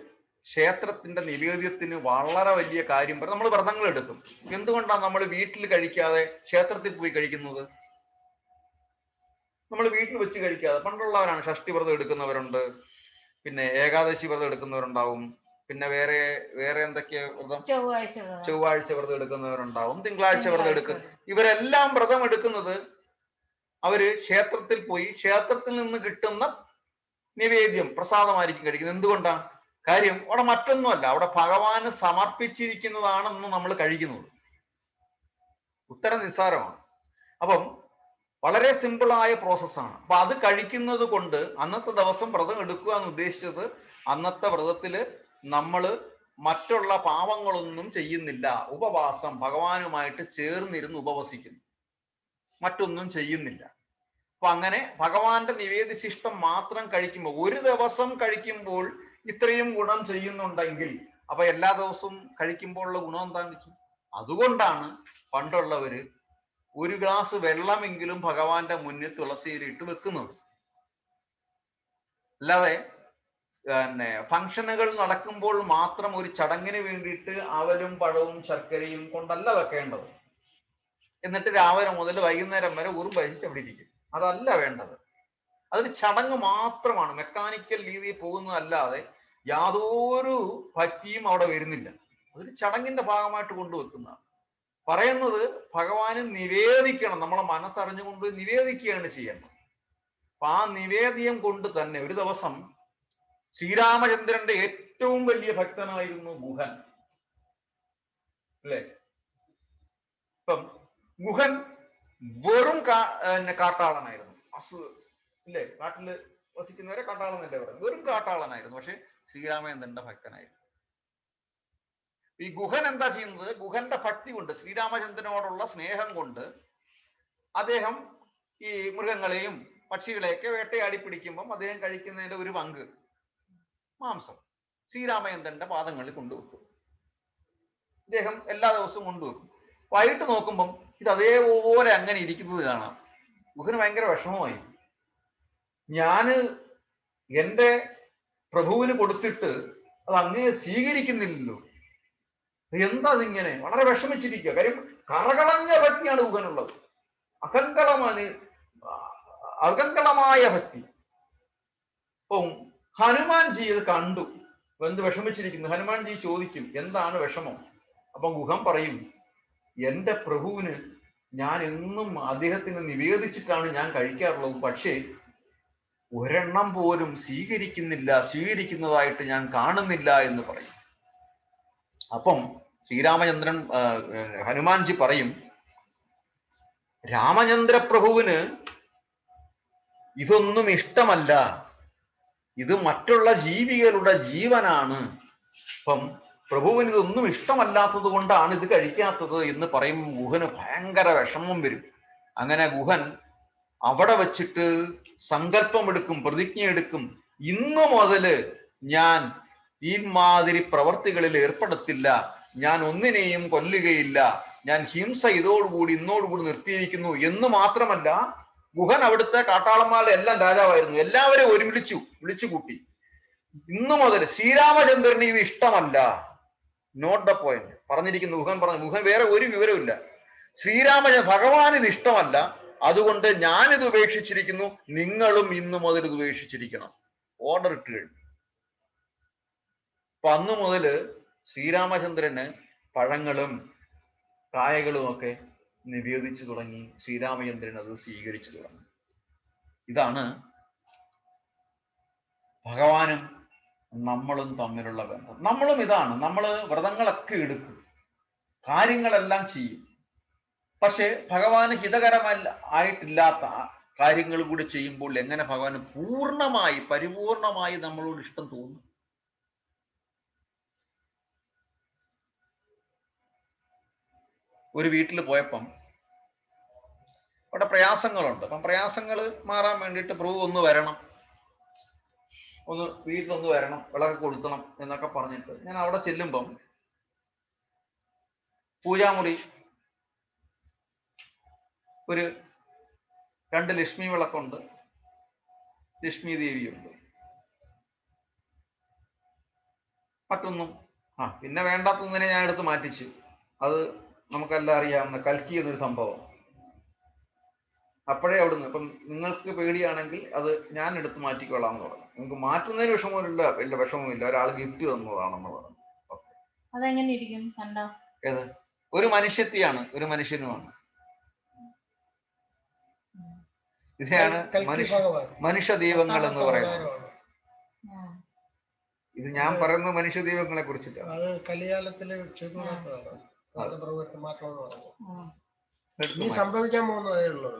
ക്ഷേത്രത്തിന്റെ നിവേദ്യത്തിന് വളരെ വലിയ കാര്യം പറയും. നമ്മൾ വ്രതങ്ങൾ എടുക്കും. എന്തുകൊണ്ടാണ് നമ്മൾ വീട്ടിൽ കഴിക്കാതെ ക്ഷേത്രത്തിൽ പോയി കഴിക്കുന്നത്? നമ്മൾ വീട്ടിൽ വെച്ച് കഴിക്കാതെ, പണ്ടുള്ളവരാണ് ഷഷ്ടി വ്രതം എടുക്കുന്നവരുണ്ട്, പിന്നെ ഏകാദശി വ്രതം എടുക്കുന്നവരുണ്ടാവും, പിന്നെ വേറെ വേറെ എന്തൊക്കെയാ വ്രതം, ചൊവ്വാഴ്ച വ്രതം എടുക്കുന്നവരുണ്ടാവും, തിങ്കളാഴ്ച വ്രതം എടുക്കും. ഇവരെല്ലാം വ്രതം എടുക്കുന്നത് അവര് ക്ഷേത്രത്തിൽ പോയി ക്ഷേത്രത്തിൽ നിന്ന് കിട്ടുന്ന നിവേദ്യം പ്രസാദമായിരിക്കും കഴിക്കുന്നത്. എന്തുകൊണ്ടാണ്? കാര്യം അവിടെ മറ്റൊന്നുമല്ല, അവിടെ ഭഗവാന് സമർപ്പിച്ചിരിക്കുന്നതാണെന്ന് നമ്മൾ കഴിക്കുന്നത്. ഉത്തരം നിസ്സാരമാണ്. അപ്പം വളരെ സിമ്പിളായ പ്രോസസ്സാണ്. അപ്പൊ അത് കഴിക്കുന്നത് കൊണ്ട് അന്നത്തെ ദിവസം വ്രതം എടുക്കുക എന്ന് ഉദ്ദേശിച്ചത്, അന്നത്തെ വ്രതത്തില് നമ്മൾ മറ്റുള്ള പാവങ്ങളൊന്നും ചെയ്യുന്നില്ല. ഉപവാസം, ഭഗവാനുമായിട്ട് ചേർന്നിരുന്ന് ഉപവസിക്കുന്നു, മറ്റൊന്നും ചെയ്യുന്നില്ല. അപ്പൊ അങ്ങനെ ഭഗവാന്റെ നിവേദിശിഷ്ടം മാത്രം കഴിക്കുമ്പോൾ, ഒരു ദിവസം കഴിക്കുമ്പോൾ ഇത്രയും ഗുണം ചെയ്യുന്നുണ്ടെങ്കിൽ അപ്പൊ എല്ലാ ദിവസവും കഴിക്കുമ്പോഴുള്ള ഗുണം എന്താണെന്ന്? അതുകൊണ്ടാണ് പണ്ടുള്ളവര് ഒരു ഗ്ലാസ് വെള്ളമെങ്കിലും ഭഗവാന്റെ മുന്നിൽ തുളസിയിലിട്ട് വെക്കുന്നത്. അല്ലാതെ പിന്നെ ഫംഗ്ഷനുകൾ നടക്കുമ്പോൾ മാത്രം ഒരു ചടങ്ങിന് വേണ്ടിയിട്ട് അവലും പഴവും ശർക്കരയും കൊണ്ടല്ല വെക്കേണ്ടത്. എന്നിട്ട് രാവിലെ മുതൽ വൈകുന്നേരം വരെ ഉറും കഴിച്ച് അവിടെ ഇരിക്കും. അതല്ല വേണ്ടത്. അതൊരു ചടങ്ങ് മാത്രമാണ്, മെക്കാനിക്കൽ രീതിയിൽ പോകുന്നതല്ലാതെ യാതൊരു ഭക്തിയും അവിടെ വരുന്നില്ല. അതൊരു ചടങ്ങിന്റെ ഭാഗമായിട്ട് കൊണ്ടുവെക്കുന്നതാണ്. പറയുന്നത് ഭഗവാന് നിവേദിക്കണം, നമ്മളെ മനസ്സറിഞ്ഞുകൊണ്ട് നിവേദിക്കുകയാണ് ചെയ്യേണ്ടത്. അപ്പൊ ആ നിവേദ്യം കൊണ്ട് തന്നെ ഒരു ദിവസം ശ്രീരാമചന്ദ്രന്റെ ഏറ്റവും വലിയ ഭക്തനായിരുന്നു ഗുഹൻ, അല്ലേ? ഇപ്പം ഗുഹൻ വെറും കാട്ടാളനായിരുന്നു. ഇല്ലേ, കാട്ടില് വസിക്കുന്നവരെ കാട്ടാളൻ എന്നല്ലേ പറയുന്നത്. വെറും കാട്ടാളനായിരുന്നു, പക്ഷെ ശ്രീരാമചന്ദ്രന്റെ ഭക്തനായിരുന്നു. ഈ ഗുഹൻ എന്താ ചെയ്യുന്നത്? ഗുഹന്റെ ഭക്തി കൊണ്ട്, ശ്രീരാമചന്ദ്രനോടുള്ള സ്നേഹം കൊണ്ട് അദ്ദേഹം ഈ മൃഗങ്ങളെയും പക്ഷികളെയൊക്കെ വേട്ടയാടി പിടിക്കുമ്പം അദ്ദേഹം കഴിക്കുന്നതിന്റെ ഒരു പങ്ക് മാംസം ശ്രീരാമചന്ദ്രന്റെ പാദങ്ങളിൽ കൊണ്ടുവെക്കും. അദ്ദേഹം എല്ലാ ദിവസവും കൊണ്ടുവെക്കും. വൈകിട്ട് നോക്കുമ്പം ഇത് അതേപോലെ അങ്ങനെ ഇരിക്കുന്നത് കാണാം. ഗുഹന് ഭയങ്കര വിഷമമായി. ഞാന് എൻ്റെ പ്രഭുവിന് കൊടുത്തിട്ട് അത് അങ്ങേ സ്വീകരിക്കുന്നില്ലല്ലോ, എന്താ അതിങ്ങനെ? വളരെ വിഷമിച്ചിരിക്കുക. കാര്യം കറകളഞ്ഞ ഭക്തിയാണ് ഗുഹനുള്ളത്, അകങ്കളമായ ഭക്തി. അപ്പം ഹനുമാൻജി ഇത് കണ്ടു, എന്ത് വിഷമിച്ചിരിക്കുന്നു. ഹനുമാൻജി ചോദിക്കും, എന്താണ് വിഷമം? അപ്പൊ ഗുഹൻ പറയും, എൻ്റെ പ്രഭുവിന് ഞാൻ എന്നും അദ്ദേഹത്തിന് നിവേദിച്ചിട്ടാണ് ഞാൻ കഴിക്കാറുള്ളത്, പക്ഷേ ഒരെണ്ണം പോലും സ്വീകരിക്കുന്നതായിട്ട് ഞാൻ കാണുന്നില്ല എന്ന് പറയും. അപ്പം ശ്രീരാമചന്ദ്രൻ ഹനുമാൻജി പറയും, രാമചന്ദ്രപ്രഭുവിന് ഇതൊന്നും ഇഷ്ടമല്ല, ഇത് മറ്റുള്ള ജീവികളുടെ ജീവനാണ്. അപ്പം പ്രഭുവിന് ഇതൊന്നും ഇഷ്ടമല്ലാത്തത് കൊണ്ടാണ് ഇത് കഴിക്കാത്തത് എന്ന് പറയും. ഗുഹന് ഭയങ്കര വിഷമം വരും. അങ്ങനെ ഗുഹൻ അവിടെ വച്ചിട്ട് സങ്കല്പമെടുക്കും, പ്രതിജ്ഞ എടുക്കും, ഇന്നു മുതല് ഞാൻ ഈ മാതിരി പ്രവർത്തികളിൽ ഏർപ്പെടുത്തില്ല, ഞാൻ ഒന്നിനെയും കൊല്ലുകയില്ല, ഞാൻ ഹിംസ ഇന്നോടുകൂടി നിർത്തിയിരിക്കുന്നു എന്ന് മാത്രമല്ല, ഗുഹൻ അവിടുത്തെ കാട്ടാളന്മാരുടെ എല്ലാം രാജാവായിരുന്നു. എല്ലാവരെയും വിളിച്ചു കൂട്ടി, ഇന്നു മുതൽ ശ്രീരാമചന്ദ്രന് ഇത് ഇഷ്ടമല്ല, നോട്ട് ദ പോയിന്റ് പറഞ്ഞിരിക്കുന്നു. ഗുഹൻ വേറെ ഒരു വിവരമില്ല. ഭഗവാൻ ഇത് ഇഷ്ടമല്ല, അതുകൊണ്ട് ഞാനിത് ഉപേക്ഷിച്ചിരിക്കുന്നു, നിങ്ങളും ഇന്നു മുതൽ ഇത് ഉപേക്ഷിച്ചിരിക്കണം. ഓർഡർ ഇട്ട് കഴിഞ്ഞു. അപ്പൊ അന്നു മുതല് ശ്രീരാമചന്ദ്രന് പഴങ്ങളും കായകളും ഒക്കെ നിവേദിച്ചു തുടങ്ങി. ശ്രീരാമചന്ദ്രൻ അത് സ്വീകരിച്ചു തുടങ്ങി. ഇതാണ് ഭഗവാനും നമ്മളും തമ്മിലുള്ള ബന്ധം. നമ്മളും ഇതാണ്, നമ്മൾ വ്രതങ്ങളൊക്കെ എടുക്കും, കാര്യങ്ങളെല്ലാം ചെയ്യും, പക്ഷെ ഭഗവാന് ആയിട്ടില്ലാത്ത കാര്യങ്ങൾ കൂടി ചെയ്യുമ്പോൾ എങ്ങനെ ഭഗവാന് പരിപൂർണമായി നമ്മളോട് ഇഷ്ടം തോന്നും? ഒരു വീട്ടിൽ പോയപ്പം അവിടെ പ്രയാസങ്ങളുണ്ട്. അപ്പം പ്രയാസങ്ങൾ മാറാൻ വേണ്ടിയിട്ട് പ്രഭു ഒന്ന് വരണം, വീട്ടിലൊന്ന് വരണം, വിളക്ക് കൊളുത്തണം എന്നൊക്കെ പറഞ്ഞിട്ട് ഞാൻ അവിടെ ചെല്ലുമ്പം പൂജാമുറി ഒരു 2 ലക്ഷ്മി വിളക്കുണ്ട്, ലക്ഷ്മി ദേവിയുണ്ട്. മറ്റൊന്നും പിന്നെ വേണ്ടാത്തൊന്നിനെ ഞാൻ എടുത്ത് മാറ്റിച്ചു. അത് നമുക്കെല്ലാം അറിയാവുന്ന കൽക്കി എന്നൊരു സംഭവം. അപ്പോഴേ അവിടുന്ന് ഇപ്പം നിങ്ങൾക്ക് പേടിയാണെങ്കിൽ അത് ഞാൻ എടുത്ത് മാറ്റിക്കൊള്ളാം എന്ന് പറഞ്ഞു. നിങ്ങൾക്ക് മാറ്റുന്നതിന് വിഷമമില്ല, വലിയ വിഷമമില്ല, ഒരാൾ ഗിഫ്റ്റ് തന്നതാണെന്ന് പറഞ്ഞു. അതെങ്ങനെ ഇരിക്കും കണ്ട? ഏത്? ഒരു മനുഷ്യത്തിയാണ്, ഒരു മനുഷ്യനുമാണ്. ഇതാണ് മനുഷ്യ ദൈവങ്ങൾ എന്ന് പറയുന്നത്. ഇത് ഞാൻ പറയുന്ന മനുഷ്യ ദൈവങ്ങളെ കുറിച്ചിട്ടാണ്. അത് കലികാലത്തില് ഇനി സംഭവിക്കാൻ പോകുന്നതേ ഉള്ളൂ.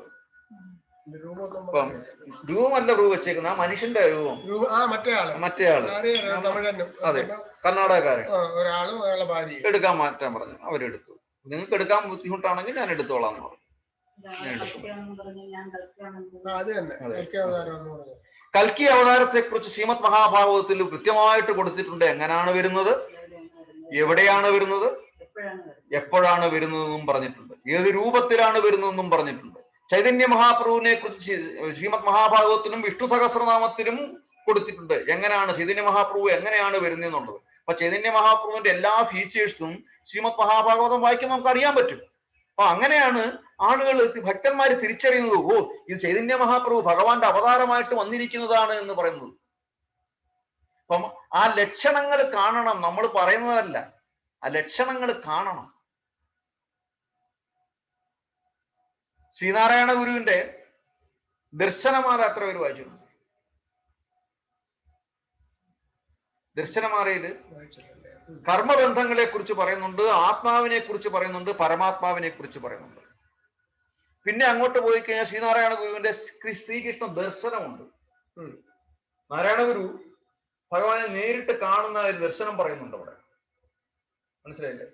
രൂപമല്ല രൂപ വെച്ചേക്കുന്ന ആ മനുഷ്യന്റെ രൂപം. മറ്റേ ആള് അതെ, കർണാടകക്കാരൻ ഒരാളും അയാളെ ഭാര്യ എടുക്കാൻ മാറ്റാൻ പറഞ്ഞു. അവരെടുത്തു. നിങ്ങൾക്ക് എടുക്കാൻ ബുദ്ധിമുട്ടാണെങ്കിൽ ഞാൻ എടുത്തോളാം എന്ന് പറഞ്ഞു. കൽക്കി അവതാരത്തെ കുറിച്ച് ശ്രീമദ് മഹാഭാഗവതത്തിൽ കൃത്യമായിട്ട് കൊടുത്തിട്ടുണ്ട്. എങ്ങനെയാണ് വരുന്നത്, എവിടെയാണ് വരുന്നത്, എപ്പോഴാണ് വരുന്നതെന്നും പറഞ്ഞിട്ടുണ്ട്. ഏത് രൂപത്തിലാണ് വരുന്നതെന്നും പറഞ്ഞിട്ടുണ്ട്. ചൈതന്യ മഹാപ്രഭുവിനെ കുറിച്ച് ശ്രീമദ് മഹാഭാഗവത്തിലും വിഷ്ണു സഹസ്രനാമത്തിലും കൊടുത്തിട്ടുണ്ട്. എങ്ങനെയാണ് ചൈതന്യ മഹാപ്രഭു എങ്ങനെയാണ് വരുന്നതെന്നുള്ളത്. അപ്പൊ ചൈതന്യ മഹാപ്രഭുവിന്റെ എല്ലാ ഫീച്ചേഴ്സും ശ്രീമദ് മഹാഭാഗവതം വായിക്കുമ്പോൾ നമുക്ക് അറിയാൻ പറ്റും. അപ്പൊ അങ്ങനെയാണ് ആളുകൾ, ഭക്തന്മാര് തിരിച്ചറിയുന്നത്. ഓ, ഇത് ചൈതന്യ മഹാപ്രഭു ഭഗവാന്റെ അവതാരമായിട്ട് വന്നിരിക്കുന്നതാണ് എന്ന് പറയുന്നത്. അപ്പം ആ ലക്ഷണങ്ങൾ കാണണം, നമ്മൾ പറയുന്നതല്ല, ആ ലക്ഷണങ്ങൾ കാണണം. ശ്രീനാരായണ ഗുരുവിന്റെ ദർശനമാല എത്ര പേര് വായിച്ചിട്ടുണ്ട്? ദർശനമാലയില് കർമ്മബന്ധങ്ങളെ കുറിച്ച് പറയുന്നുണ്ട്, ആത്മാവിനെ കുറിച്ച് പറയുന്നുണ്ട്, പരമാത്മാവിനെ കുറിച്ച് പറയുന്നുണ്ട്. പിന്നെ അങ്ങോട്ട് പോയി കഴിഞ്ഞാൽ ശ്രീനാരായണ ഗുരുവിന്റെ ശ്രീകൃഷ്ണ ദർശനമുണ്ട്. നാരായണ ഗുരു ഭഗവാനെ നേരിട്ട് കാണുന്ന ഒരു ദർശനം പറയുന്നുണ്ട് അവിടെ. മനസ്സിലായില്ലേ?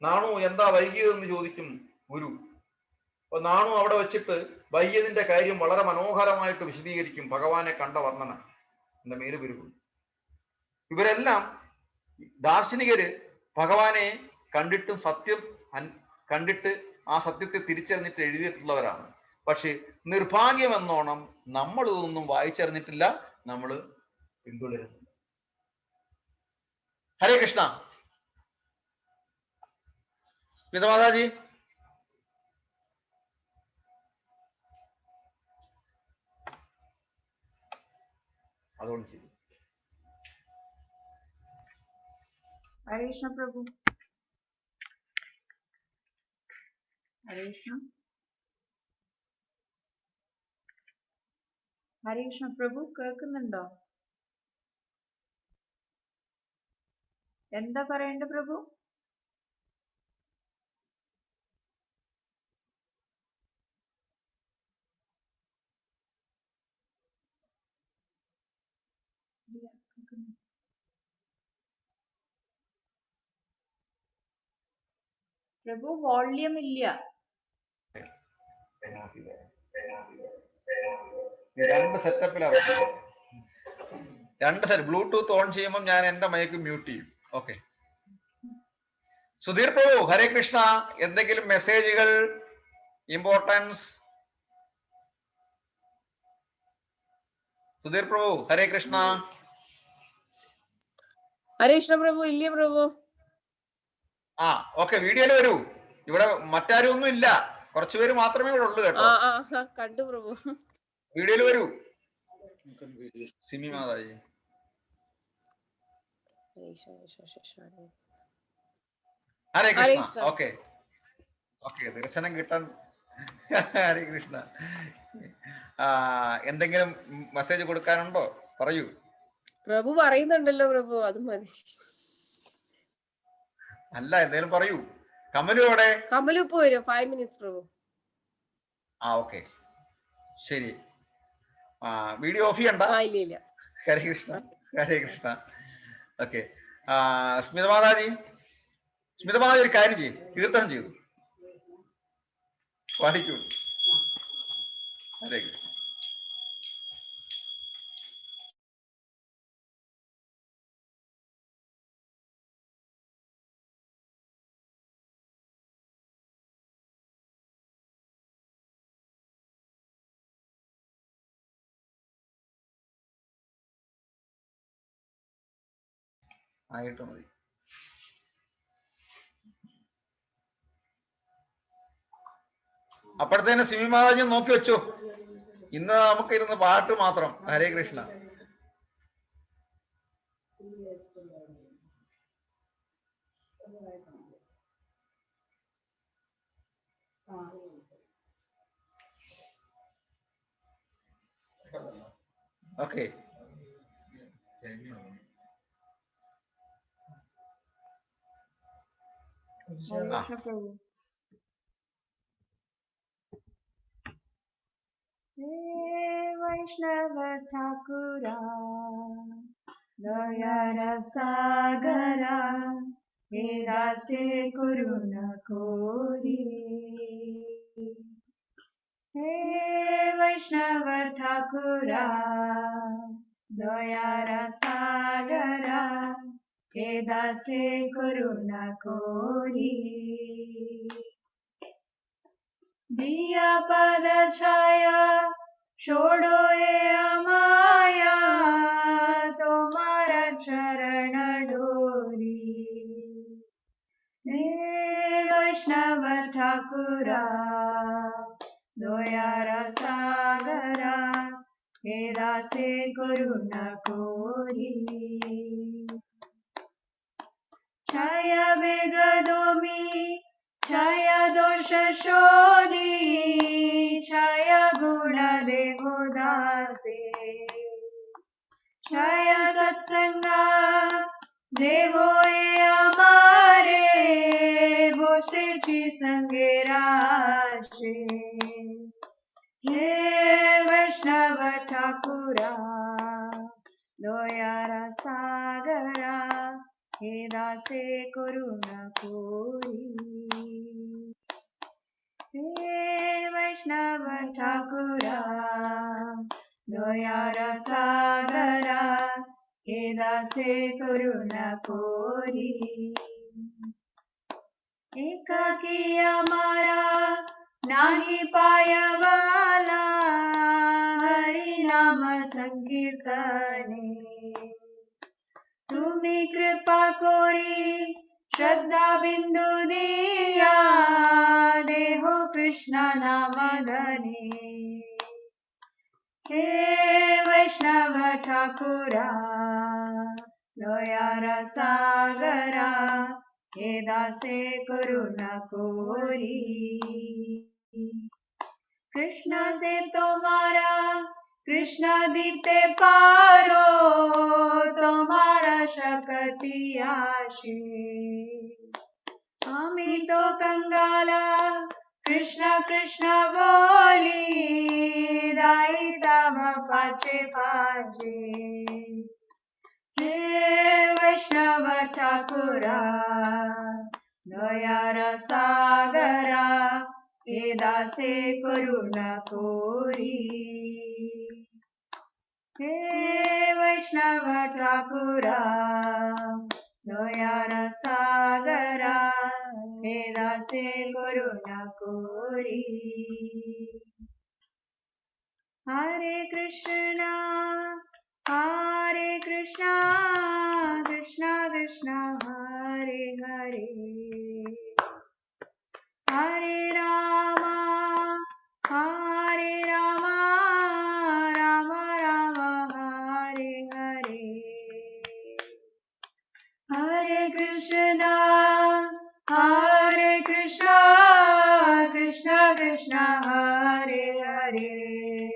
നാണു എന്താ വൈകിയതെന്ന് ചോദിക്കും ഗുരു. അപ്പൊ നാണു അവിടെ വെച്ചിട്ട് വൈകിയതിന്റെ കാര്യം വളരെ മനോഹരമായിട്ട് വിശദീകരിക്കും. ഭഗവാനെ കണ്ട വർണ്ണന എന്റെ മേല് ഗുരു. ഇവരെല്ലാം ദാർശനികര് ഭഗവാനെ കണ്ടിട്ടും സത്യം കണ്ടിട്ട് ആ സത്യത്തെ തിരിച്ചറിഞ്ഞിട്ട് എഴുതിയിട്ടുള്ളവരാണ്. പക്ഷെ നിർഭാഗ്യമെന്നോണം നമ്മൾ ഇതൊന്നും വായിച്ചറിഞ്ഞിട്ടില്ല, നമ്മൾ പിന്തുടരുന്നു. ഹരേ കൃഷ്ണ. സ്മിതമാതാജി, അതുകൊണ്ട് ചെയ്തു. ഹരേ കൃഷ്ണ പ്രഭു. ഹരേ കൃഷ്ണ. ഹരേ കൃഷ്ണ പ്രഭു, കേൾക്കുന്നുണ്ടോ? എന്താ പറയണ്ട പ്രഭു? പ്രഭു വോള്യം ഇല്ല. രണ്ട് സെറ്റപ്പിലാണ്. ബ്ലൂടൂത്ത് ഓൺ ചെയ്യുമ്പോൾ ഞാൻ എന്റെ മൈക്ക് മ്യൂട്ട് ചെയ്യും. ഓക്കെ. സുധീർ പ്രഭു, ഹരേ കൃഷ്ണ. എന്തെങ്കിലും മെസ്സേജുകൾ, ഇമ്പോർട്ടൻസ്? സുധീർ പ്രഭു, ഹരേ കൃഷ്ണ. ഹരേ കൃഷ്ണ പ്രഭു. ഇല്ല പ്രഭു. ഓക്കെ, വീഡിയോയിൽ വരൂ. ഇവിടെ മറ്റാരും ഒന്നും ഇല്ല, കുറച്ചുപേര് മാത്രമേ ഇവിടെ ഉള്ളൂ കേട്ടോ. കണ്ടു പ്രഭു. വീഡിയോയിൽ വരൂ. സിമി മാതാജി. ഹരേ കൃഷ്ണ. ഓക്കെ ഓക്കെ, ദർശനം കിട്ടാൻ. ഹരേ കൃഷ്ണ. എന്തെങ്കിലും മെസ്സേജ് കൊടുക്കാനുണ്ടോ? പറയൂ. പ്രഭു പറയുന്നുണ്ടല്ലോ പ്രഭു, അത് മതി. അല്ല, എന്തേലും പറയൂ. കമലു എവിടെ? കമലു ഇപ്പൊ വരും. 5 minutes പ്രഭു. ഓക്കെ, ശരി. വീഡിയോ ഓഫ് ചെയ്യണ്ട. ഇല്ല. ഹരേ കൃഷ്ണ. ഹരേ കൃഷ്ണ. ഓക്കെ. സ്മിതമാതാജി ഒരു കാര്യം ചെയ്യും, കീർത്തനം ചെയ്തു പാടിക്കൂ. ഹരേ കൃഷ്ണ. ആയിട്ട് മതി. അപ്പോഴത്തേന് സിമി മാതാജി നോക്കി വെച്ചു. ഇന്ന് നമുക്ക് ഇരുന്ന് പാട്ട് മാത്രം. ഹരേ കൃഷ്ണ. ഓക്കെ. ഹരേ കൃഷ്ണ പ്രഭു. वैष्णव ठाकुरा दयार सागरा हे दासे करुण कोरी. हे वैष्णव ठाकुरा दयार सागरा हे दासे करुण कोरी. दिया पद छाया छोड़ो ये अमाया तुम्हारा चरण डोरी. हे वैष्णव ठाकुरा दयार सागरा हे दासे करुण कोरी. छाया बेगदोमी छाया दोष शोधी छाया गुण देहो दासे. छाया सत्संगा देहो ये हमारे बोसेची संगे राशे. हे वैष्णव ठाकुरा दयार सागरा हे दासे करुण कोरी. हे वैष्णव ठाकुरा दयार सागरा हे दासे करुण कोरी. एकाकी हमारा नाही पायवाला हरि नाम संकीर्तने. तुम्ही कृपा कोरी श्रद्धा बिंदु दिया देहो कृष्ण नाम धने. हे वैष्णव ठाकुरा दयार सागरा हे दासे करुण कोरी. कृष्ण से तुम्हारा कृष्ण दीते पारो तुम्हारा शक्ति आशे. हमी तो कंगाला कृष्ण कृष्ण बोली दाई दाम पाचे पाचे. हे वैष्णव ठाकुरा दयार सागरा हे दासे करुण कोरी. हे वैष्णव ठाकुरा दयार सागरा हे दासे करुण कोरी. हरे कृष्णा कृष्णा कृष्णा हरे हरे. हरे रामा राम राम हरे हरे. हरे कृष्णा कृष्णा कृष्णा हरे हरे.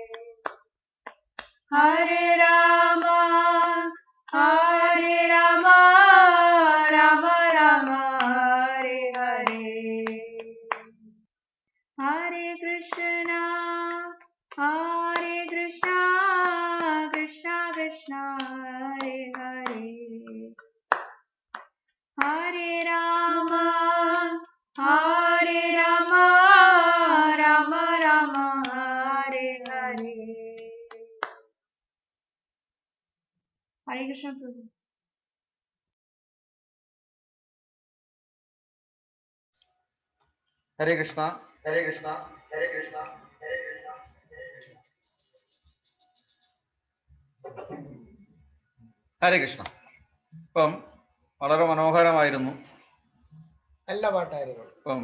हरे रामा राम राम हरे हरे. हरे कृष्णा कृष्णा कृष्णा हरे हरे. हरे रामा राम राम हरे हरे. हरे कृष्ण प्रभु. ഹരേ കൃഷ്ണ. हरे कृष्णा हरे कृष्णा हरे कृष्णा. ഹരേ കൃഷ്ണ. ഇപ്പം വളരെ മനോഹരമായിരുന്നു. നല്ല പാട്ടായിരുന്നു. ഇപ്പം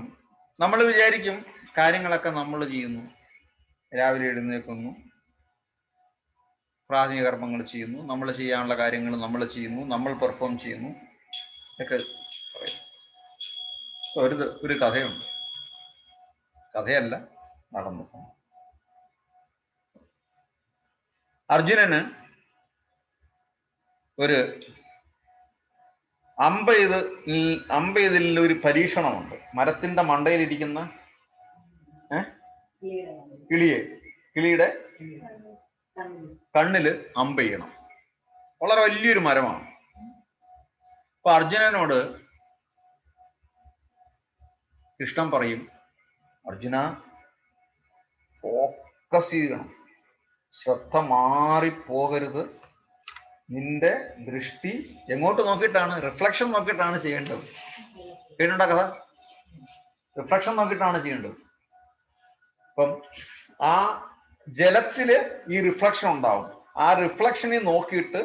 നമ്മൾ വിചാരിക്കും കാര്യങ്ങളൊക്കെ നമ്മൾ ചെയ്യുന്നു, രാവിലെ എഴുന്നേൽക്കുന്നു, പ്രാഥമിക കർമ്മങ്ങൾ ചെയ്യുന്നു, നമ്മൾ ചെയ്യാനുള്ള കാര്യങ്ങൾ നമ്മൾ ചെയ്യുന്നു, നമ്മൾ പെർഫോം ചെയ്യുന്നു ഒക്കെ പറയും. ഒരു കഥയുണ്ട്, കഥയല്ല, നടന്ന സംഭവം. അർജുനന് ഒരു അമ്പെയ്തിൽ ഒരു പരീക്ഷണമുണ്ട്. മരത്തിന്റെ മണ്ടയിലിരിക്കുന്ന കിളിയുടെ കണ്ണില് അമ്പെയ്യണം. വളരെ വലിയൊരു മരമാണ്. അപ്പൊ അർജുനനോട് കൃഷ്ണൻ പറയും, അർജുന ഫോക്കസ് ചെയ്യണം, ശ്രദ്ധ മാറിപ്പോകരുത്, നിന്റെ ദൃഷ്ടി എങ്ങോട്ട് നോക്കിയിട്ടാണ്, റിഫ്ലക്ഷൻ നോക്കിയിട്ടാണ് ചെയ്യേണ്ടത്. കേട്ടിട്ടുണ്ടോ കഥ? റിഫ്ലക്ഷൻ നോക്കിയിട്ടാണ് ചെയ്യേണ്ടത്. അപ്പം ആ ജലത്തില് ഈ റിഫ്ലക്ഷൻ ഉണ്ടാവും. ആ റിഫ്ലക്ഷനെ നോക്കിയിട്ട്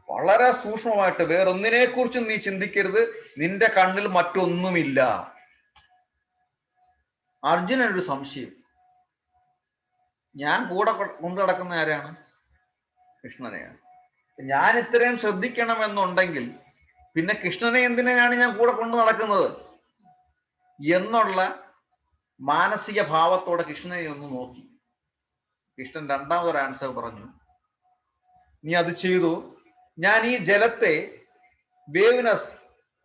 വളരെ സൂക്ഷ്മമായിട്ട് വേറൊന്നിനെ കുറിച്ചും നീ ചിന്തിക്കരുത്, നിന്റെ കണ്ണിൽ മറ്റൊന്നുമില്ല. അർജുനനൊരു സംശയം, ഞാൻ കൂടെ കൊണ്ടു നടക്കുന്ന ആരാണ്? കൃഷ്ണനെയാണ്. ഞാൻ ഇത്രയും ശ്രദ്ധിക്കണമെന്നുണ്ടെങ്കിൽ പിന്നെ കൃഷ്ണനെ എന്തിനാണ് ഞാൻ കൂടെ കൊണ്ടു നടക്കുന്നത് എന്നുള്ള മാനസിക ഭാവത്തോടെ കൃഷ്ണനെ ഒന്ന് നോക്കി. കൃഷ്ണൻ രണ്ടാമതൊരു ആൻസർ പറഞ്ഞു, നീ അത് ചെയ്തു, ഞാൻ ഈ ജലത്തെ വേവ്നെസ്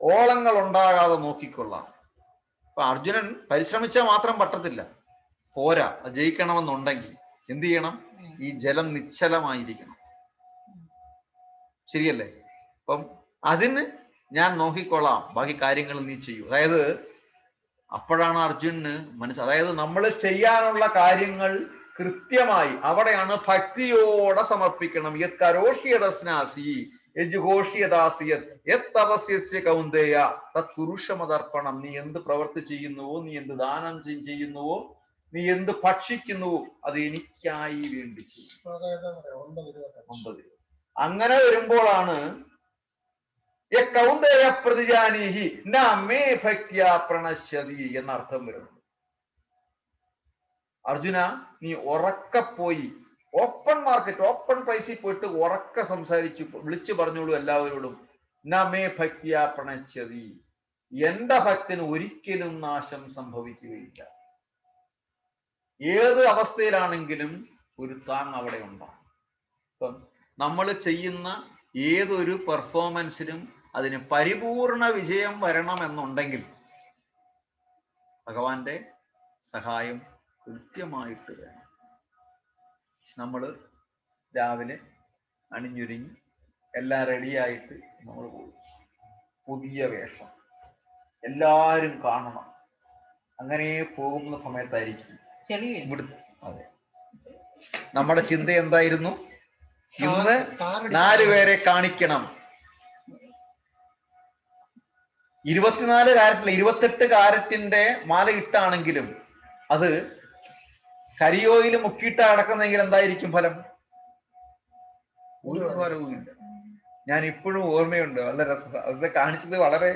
ഓളങ്ങൾ ഉണ്ടാകാതെ നോക്കിക്കൊള്ളാം. അപ്പൊ അർജുനൻ പരിശ്രമിച്ചാൽ മാത്രം പറ്റത്തില്ല, പോരാ. അത് ജയിക്കണമെന്നുണ്ടെങ്കിൽ എന്ത് ചെയ്യണം? ഈ ജലം നിശ്ചലമായിരിക്കണം. ശരിയല്ലേ? അപ്പം അതിന് ഞാൻ നോക്കിക്കൊള്ളാം, ബാക്കി കാര്യങ്ങൾ നീ ചെയ്യൂ. അതായത് അപ്പോഴാണ് അർജുനന് അതായത് നമ്മൾ ചെയ്യാനുള്ള കാര്യങ്ങൾ കൃത്യമായി അവിടെയാണ് ഭക്തിയോടെ സമർപ്പിക്കണം. യത് കരോഷ്യതസ്നാസി യജ്ഘോഷ്യദാസിയത് യത് തപസ്യസ്യ കൗന്ദേയ തത് പുരുഷമതർപ്പണം. നീ എന്ത് പ്രവൃത്തി ചെയ്യുന്നുവോ, നീ എന്ത് ദാനം ചെയ്യുന്നുവോ, നീ എന്ത് ഭക്ഷിക്കുന്നുവോ അത് എനിക്കായി വേണ്ടി ചെയ്യും. 9. അങ്ങനെ വരുമ്പോഴാണ് കൗന്ദേയ പ്രതിജാനീഹി ന മേ ഭക്ത്യാ പ്രണശ്യതി എന്നർത്ഥം വരുന്നത്. അർജുന, നീ ഉറക്കപ്പോയി ഓപ്പൺ മാർക്കറ്റ്, ഓപ്പൺ പ്രൈസിൽ പോയിട്ട് ഉറക്ക സംസാരിച്ചു, വിളിച്ചു പറഞ്ഞോളൂ എല്ലാവരോടും, ന മേ ഭക്ത്യാ പ്രണശ്യതി, എന്റെ ഭക്തന് ഒരിക്കലും നാശം സംഭവിക്കുകയില്ല. ഏത് അവസ്ഥയിലാണെങ്കിലും ഒരു താങ് അവിടെ ഉണ്ടാകും. ഇപ്പം നമ്മൾ ചെയ്യുന്ന ഏതൊരു പെർഫോമൻസിനും അതിന് പരിപൂർണ വിജയം വരണമെന്നുണ്ടെങ്കിൽ ഭഗവാന്റെ സഹായം കൃത്യമായിട്ട് വേണം. നമ്മൾ രാവിലെ അണിഞ്ഞൊരുങ്ങി എല്ലാം റെഡിയായിട്ട് നമ്മൾ പോകും. പുതിയ വേഷം എല്ലാരും കാണണം. അങ്ങനെ പോകുന്ന സമയത്തായിരിക്കും ഇവിടുത്തെ അതെ നമ്മുടെ ചിന്ത എന്തായിരുന്നു? ഇന്ന് 4 പേരെ കാണിക്കണം. 24 കാരറ്റില്ല, 28 കാരറ്റിന്റെ മാല ഇട്ടാണെങ്കിലും അത് കരിയോയിൽ മുക്കിയിട്ട് അടക്കുന്നെങ്കിൽ എന്തായിരിക്കും ഫലം? ഒരു ഫലവുമില്ല. ഞാൻ ഇപ്പോഴും ഓർമ്മയുണ്ട്, വളരെ രസം. അത് കാണിച്ചത് വളരെ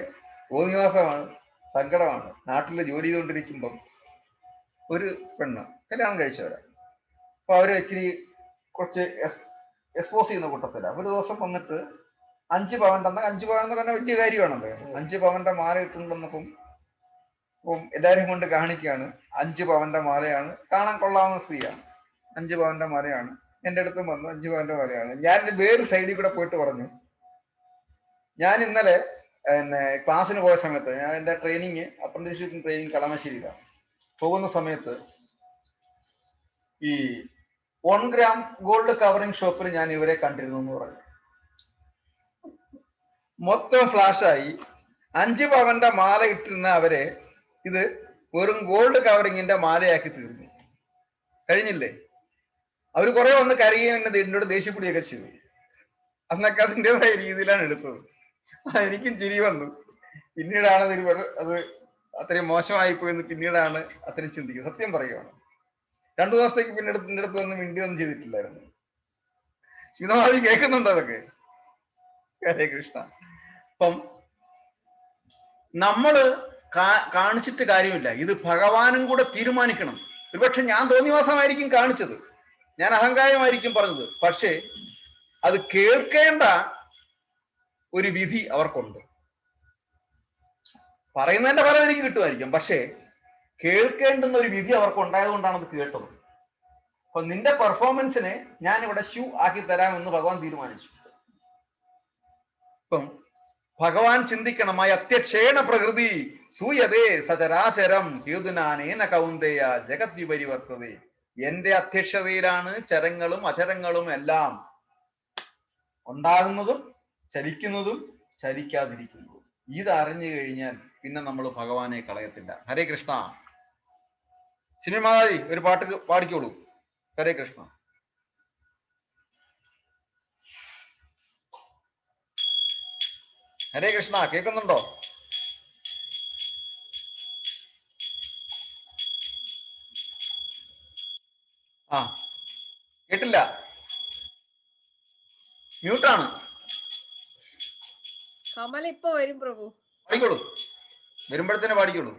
തോന്നിവാസമാണ്, സങ്കടമാണ്. നാട്ടിൽ ജോലി ചെയ്തുകൊണ്ടിരിക്കുമ്പം ഒരു പെണ്ണ് കല്യാണം കഴിച്ചവരാ. അപ്പൊ അവര് ഇച്ചിരി കുറച്ച് എക്സ്പോസ് ചെയ്യുന്ന കൂട്ടത്തില്ല. ഒരു ദിവസം വന്നിട്ട് 5 പവൻ തന്ന, 5 പവൻ എന്ന് പറഞ്ഞാൽ വലിയ കാര്യമാണല്ലോ. 5 പവന്റെ മാല ഇട്ടുണ്ടെന്നപ്പം എല്ലാരും കൊണ്ട് കാണിക്കുകയാണ്. 5 പവന്റെ മാലയാണ്, കാണാൻ കൊള്ളാവുന്ന സ്ത്രീയാണ്, 5 പവന്റെ മാലയാണ്. എൻ്റെ അടുത്തും വന്നു, 5 പവന്റെ മാലയാണ്. ഞാൻ വേറെ സൈഡിൽ കൂടെ പോയിട്ട് പറഞ്ഞു, ഞാൻ ഇന്നലെ ക്ലാസ്സിന് പോയ സമയത്ത്, ഞാൻ എൻ്റെ ട്രെയിനിങ് അപ്രന്റീസ്ഷിപ്പ് ട്രെയിനിങ് കളമശ്ശേരിയിലാണ്. പോകുന്ന സമയത്ത് ഈ 1 ഗ്രാം ഗോൾഡ് കവറിംഗ് ഷോപ്പിൽ ഞാൻ ഇവരെ കണ്ടിരുന്നു എന്ന് പറഞ്ഞു. മൊത്തം ഫ്ലാഷായി. 5 പവന്റെ മാല ഇട്ടിരുന്ന അവരെ ഇത് വെറും ഗോൾഡ് കവറിങ്ങിന്റെ മാലയാക്കി തീർന്നു. കഴിഞ്ഞില്ലേ? അവര് കുറെ വന്ന് കരയുകയും എന്നോട് ദേഷ്യപ്പെടുകയൊക്കെ ചെയ്തു. അന്നൊക്കെ അതിൻ്റെതായ രീതിയിലാണ് എടുത്തത്. എനിക്കും ചിരി വന്നു. പിന്നീടാണ് അത് അത്രയും മോശമായി പോയെന്ന് പിന്നീടാണ് അത്രയും ചിന്തിക്കുന്നത്. സത്യം പറയുകയാണ്. 2 ദിവസത്തേക്ക് പിന്നീട് എൻ്റെ അടുത്ത് വന്ന് മിണ്ടിയൊന്നും ചെയ്തിട്ടില്ലായിരുന്നു. സ്മിതമാതി കേൾക്കുന്നുണ്ടോ അതൊക്കെ? ഹരേ കൃഷ്ണ. അപ്പം നമ്മള് കാണിച്ചിട്ട് കാര്യമില്ല, ഇത് ഭഗവാനും കൂടെ തീരുമാനിക്കണം. ഒരുപക്ഷെ ഞാൻ തോന്നിവാസമായിരിക്കും കാണിച്ചത്, ഞാൻ അഹങ്കാരമായിരിക്കും പറഞ്ഞത്, പക്ഷേ അത് കേൾക്കേണ്ട ഒരു വിധി അവർക്കുണ്ട്. പറയുന്നതിന്റെ ഫലം എനിക്ക് കിട്ടുമായിരിക്കും, പക്ഷേ കേൾക്കേണ്ടുന്ന ഒരു വിധി അവർക്ക് ഉണ്ടായതുകൊണ്ടാണ് അത് കേട്ടത്. അപ്പൊ നിന്റെ പെർഫോമൻസിനെ ഞാൻ ഇവിടെ ഷൂ ആക്കി തരാമെന്ന് ഭഗവാൻ തീരുമാനിച്ചു. ഇപ്പം ഭഗവാൻ ചിന്തിക്കണം, അത്യക്ഷേണ പ്രകൃതി സൂയതേ സചരാചരം ഹേതുനാനേന കൗന്ദേയ ജഗത് വിപരിവർത്തതേ. എന്റെ അധ്യക്ഷതയിലാണ് ചരങ്ങളും അചരങ്ങളും എല്ലാം ഉണ്ടാകുന്നതും ചലിക്കുന്നതും ചലിക്കാതിരിക്കുന്നതും. ഇത് അറിഞ്ഞു കഴിഞ്ഞാൽ പിന്നെ നമ്മൾ ഭഗവാനെ കളയത്തില്ല. ഹരേ കൃഷ്ണ. സിനിമാതായി ഒരു പാട്ട് പാടിക്കോളൂ. ഹരേ കൃഷ്ണ. ഹരേ കൃഷ്ണ. കേൾക്കുന്നുണ്ടോ? ആ, കേട്ടില്ല, മ്യൂട്ടാണ്. കമൽ ഇപ്പൊ വരും പ്രഭു. പാടിക്കോളൂ, വരുമ്പോഴത്തേനെ പാടിക്കോളൂ.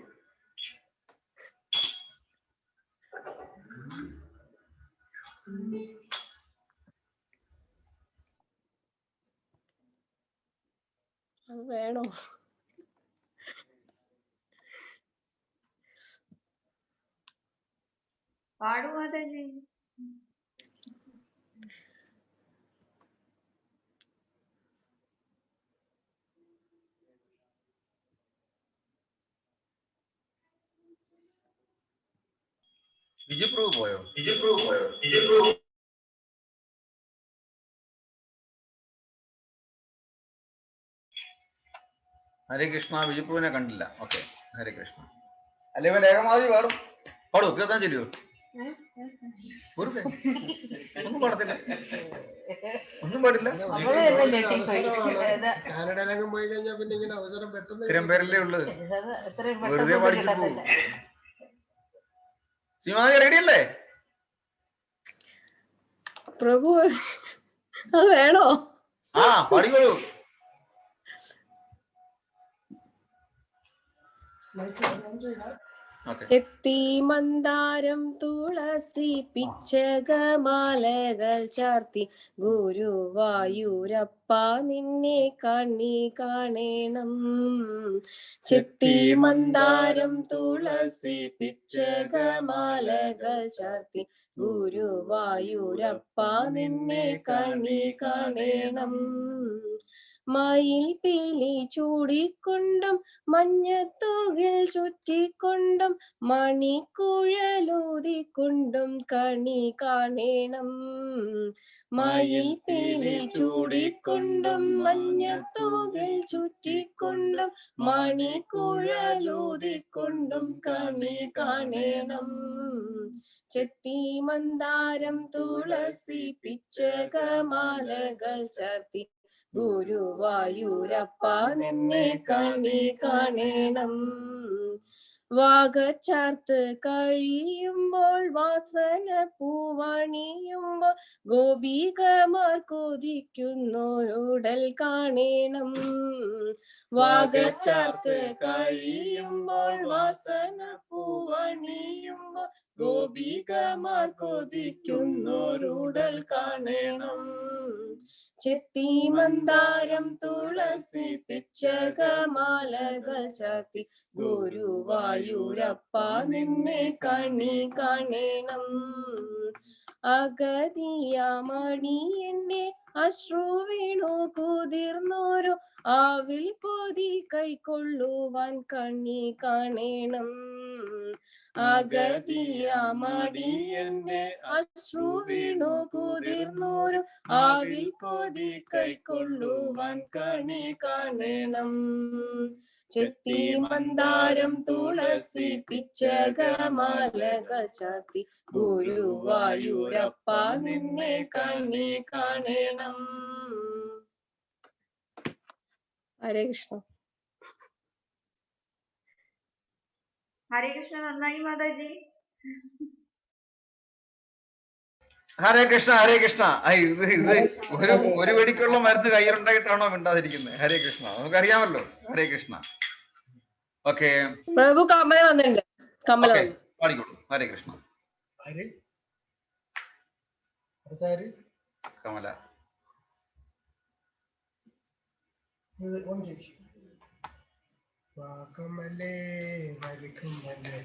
അത് വേണോ? പാടു മാതാജി. വിജയപ്രഭു പോയോ? ഹരേ കൃഷ്ണ. വിജയപ്രഭുവിനെ കണ്ടില്ല. ഓക്കെ, ഹരേ കൃഷ്ണ. അല്ലെ ഇവൻ ലേഖമാതി വേറും പാടൂ. കേൾക്കാൻ ചെല്ലിയോ? ഒന്നും പാടത്തില്ല, ഒന്നും പാടില്ല. കാനഡയിലെങ്ങും പോയി കഴിഞ്ഞാൽ പിന്നെ ഇങ്ങനെ അവസരം പെട്ടെന്ന് ഇത്രയും പേരല്ലേ ഉള്ളത്, വെറുതെ പാടിച്ചിട്ട് പോകും. ശ്രീമാതി റെഡി അല്ലേ? പ്രഭു അത് വേണോ? ആ, പാടിക്കോളൂ. ചെത്തി മന്ദാരം തുളസി പിച്ചകമാലകൾ ചാർത്തി ഗുരുവായൂരപ്പ നിന്നെ കണ്ണി കാണേണം. ചെത്തി മന്ദാരം തുളസി പിച്ചകമാലകൾ ചാർത്തി ഗുരുവായൂരപ്പ നിന്നെ കണ്ണി കാണേണം. മയിൽ പീലി ചൂടിക്കൊണ്ടും മഞ്ഞത്തൂകിൽ ചുറ്റിക്കൊണ്ടും മണിക്കുഴലൂതിക്കൊണ്ടും കണി കാണേണം. മയിൽ പീലി ചൂടിക്കൊണ്ടും മഞ്ഞത്തൂകിൽ ചുറ്റിക്കൊണ്ടും മണിക്കുഴലൂതിക്കൊണ്ടും കണി കാണേണം. ചെത്തി മന്ദാരം തുളസി പിച്ചകമാലകൾ ചാർത്തി ഗുരുവായൂരപ്പ നിന്നെ കണി കാണേണം. വാഗച്ചാർത്ത് കഴിയുമ്പോൾ വാസന പൂവണിയുമ്പോൾ ഗോപികമാർ കൊതിക്കുന്നോരുടൽ കാണേണം. വാഗച്ചാർത്ത് കഴിയുമ്പോൾ വാസന പൂവണിയുമ്പോൾ ഗോപികമാർ കൊതിക്കുന്നോരുടൽ കാണേണം. ചെത്തി മന്ദാരം തുളസി പിച്ചകമാലകൾ ചാർത്തി ഗുരുവായൂരപ്പ നിന്നെ കണി കാണേണം. അഗതിയാമണി എന്നെ അശ്രു വീണു കുതിർന്നോരോ ആവിൽ പൊതി കൈക്കൊള്ളുവാൻ കണി കാണേണം. അഗതിയാമണി എന്നെ അശ്രു വീണു കുതിർന്നോരോ ആവിൽ പൊതി കൈക്കൊള്ളുവാൻ കണി കാണേണം. ചെത്തി മന്ദാരം തുളസി പിച്ചകമാലകൾ ചാർത്തി ഗുരുവായൂരപ്പ നിന്നെ കണി കാണേണം. ഹരേ കൃഷ്ണ. ഹരേ കൃഷ്ണ. നന്നായി മാതാജി. ഹരേ കൃഷ്ണ. ഹരേ കൃഷ്ണ. ഇത് ഒരു വെടിക്കുള്ള മരുന്ന് കയ്യിലുണ്ടായിട്ടാണോ മിണ്ടാതിരിക്കുന്നത്? ഹരേ കൃഷ്ണ. നമുക്കറിയാമല്ലോ. ഹരേ കൃഷ്ണ. ഓക്കെ പ്രഭു കമല വന്നിട്ടുണ്ട്. കമല ഓക്കെ വന്നു. പാടിക്കോളൂ. ഹരേ കൃഷ്ണ. ആര്? അടുത്താര്? കമല. കമലേ കമലേ.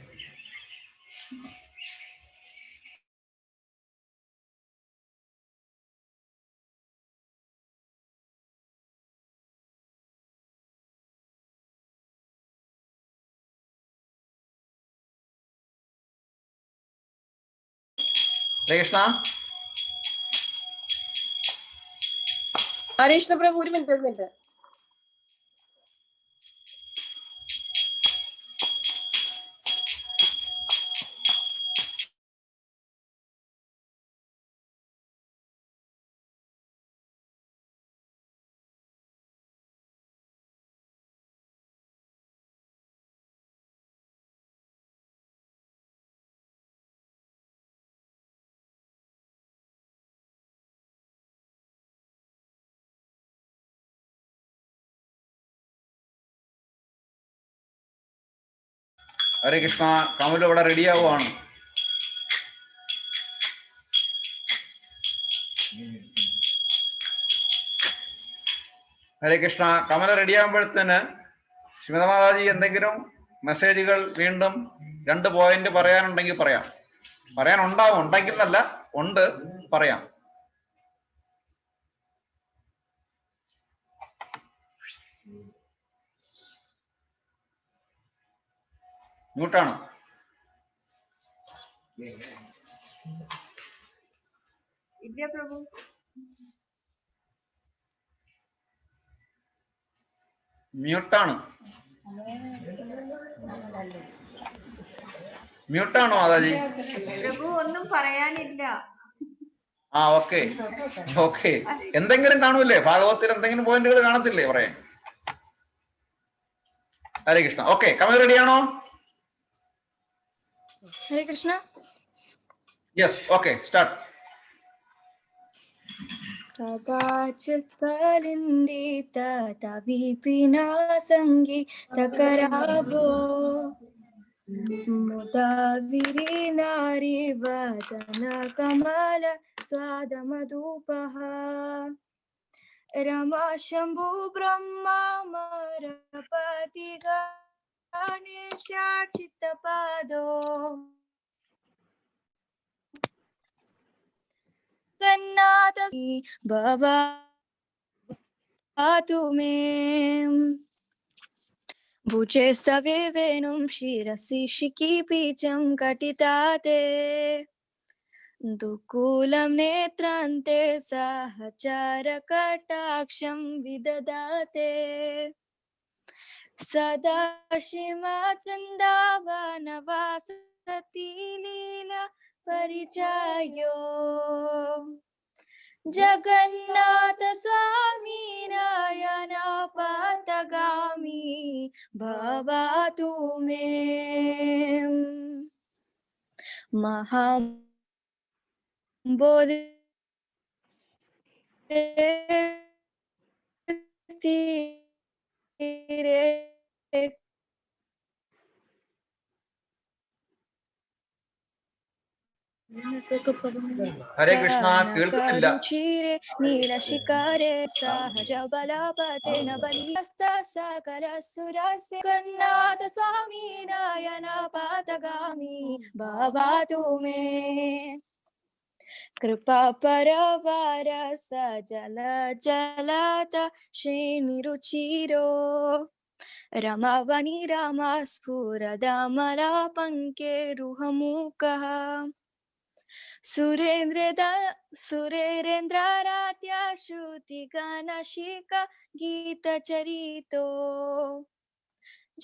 ഹരേ കൃഷ്ണ. ഹരേ കൃഷ്ണ പ്രഭു, ഒരു മിനിറ്റ്. ഹരേ കൃഷ്ണ. കമല ഇവിടെ റെഡി ആവുകയാണ്. ഹരേ കൃഷ്ണ. കമല റെഡി ആകുമ്പോഴത്തേന് ശ്രീമദമാതാജി എന്തെങ്കിലും മെസ്സേജുകൾ വീണ്ടും 2 പോയിന്റ് പറയാനുണ്ടെങ്കിൽ പറയാം. പറയാനുണ്ടാവും, ഉണ്ടെങ്കിൽ എന്നല്ല, ഉണ്ട്, പറയാം. മ്യൂട്ടാണ്. ഇല്ല പ്രഭു. മ്യൂട്ടാണ്. മ്യൂട്ടാണോ മാതാജി? പ്രഭു ഒന്നും പറയാനില്ല. ആ ഓക്കെ ഓക്കെ. എന്തെങ്കിലും കാണൂല്ലേ ഭാഗവത്തിൽ? എന്തെങ്കിലും പോയിന്റുകൾ കാണത്തില്ലേ പറയാൻ? ഹരേ കൃഷ്ണ. ഓക്കെ, കമൽ റെഡിയാണോ? Hare Krishna. Yes, okay, start. കഥാചിത്തലിന്ദിത തവിപിനാ സംഗീതകരാവോ മുദാവിരി നാരി വദന കമല സ്വാദമധൂപഃ രമാ ശംഭു ബ്രഹ്മാ മരപതി ഗണേശാർച്ചിതപാദോ गन्नाथ भवातु मे भुजे सवे वेणुं शिरसि शिखिपीचं घटिताते दुकूलं नेत्रान्ते सहचरकटाक्षं विददाते सदा श्रीमद्वृन्दावनवासति लीला परिचयो जगन्नाथ स्वामी नयना पथगामी भवतु मे महाबोधि स्थिरे ഹരേ കൃഷ്ണ. കേൾക്കുന്നില്ല. നീലശിഖരെ സഹജ ബലപതേന ബലിഹസ്ത സകല സുരസ്യ കന്നാഥ സ്വാമി നയന പഥഗാമി ഭവതു മേ കൃപാ പരവര സജല ജലത ശ്രീനിരുചിരോ രമവനി രമ സ്ഫുരദമല പങ്കേരുഹമുഖഃ सुरेन्द्राराध्य श्रुतिगणशिख गीतचरितो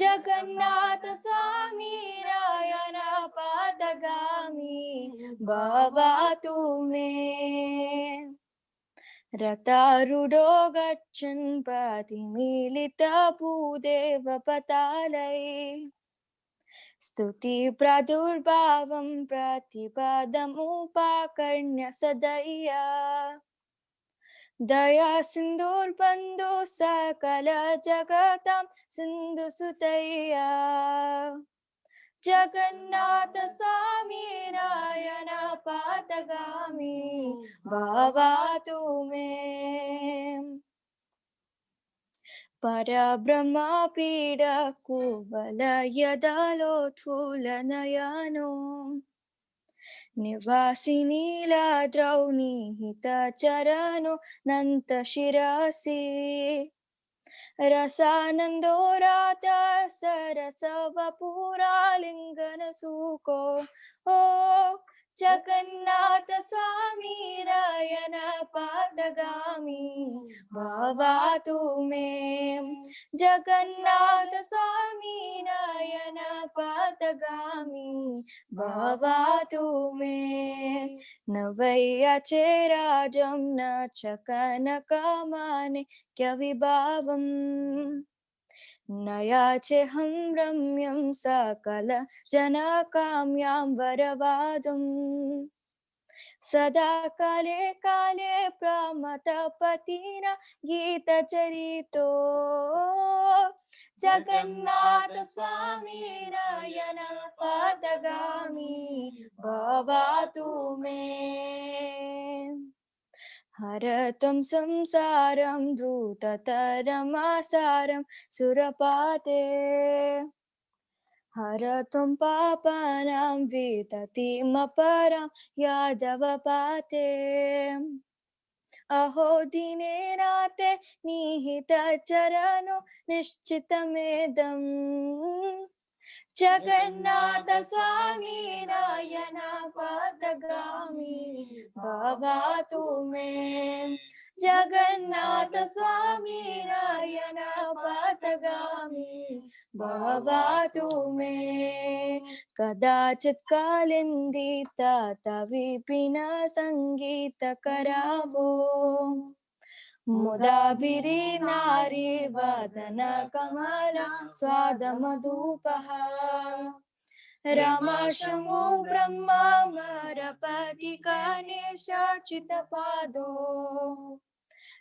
जगन्नाथ स्वामी नयन पथगामी भवतु मे रथारूढो गच्छन् पथिमीलित भूदेव पतालये स्तुति प्रादुर्भावं प्रतिपदमुपाकर्ण्य सदया दया सिंधुर्बंधु सकल जगतां सिंधु सुतैया जगन्नाथ स्वामी नारायण पादगामी भवातु मे परब्रह्म पीड कुवल यदलोत्फुल्लनयनो निवासी नीलाद्रौ निहित चरणो नन्त शिरसि रसानन्दो राता सरस वपुरालिङ्गन सुको ओ जगन्नाथ स्वामी नारायण पादगामी भवातु मे जगन्नाथ स्वामी नारायण पादगामी भवातु मे न वैयाचेराजं न च कनकमाणिक्यविभावम् न याचेऽहं रम्यं सकल जनकाम्यां वरवादम् सदा काले काले प्रमथपतिना गीतचरितो जगन्नाथ स्वामी नारायण पादगामी भवातु मे हरतं संसारं द्रुततरमासारं सुरपाते हरतं पापानां विततिमपरां यादवपाते अहो दिने नाते निहितचरणो निश्चितमेदम् जगन्नाथ स्वामी नारायण पादगामी भवातु मे जगन्नाथ स्वामी नारायण पादगामी भवातु मे कदाचित् कालिन्दिता तविपिन सङ्गीतकरावो मुदाभिरी नारी वदन कमला स्वादमधुपः रमाशमो ब्रह्मा मरपति गणेशार्चितपादो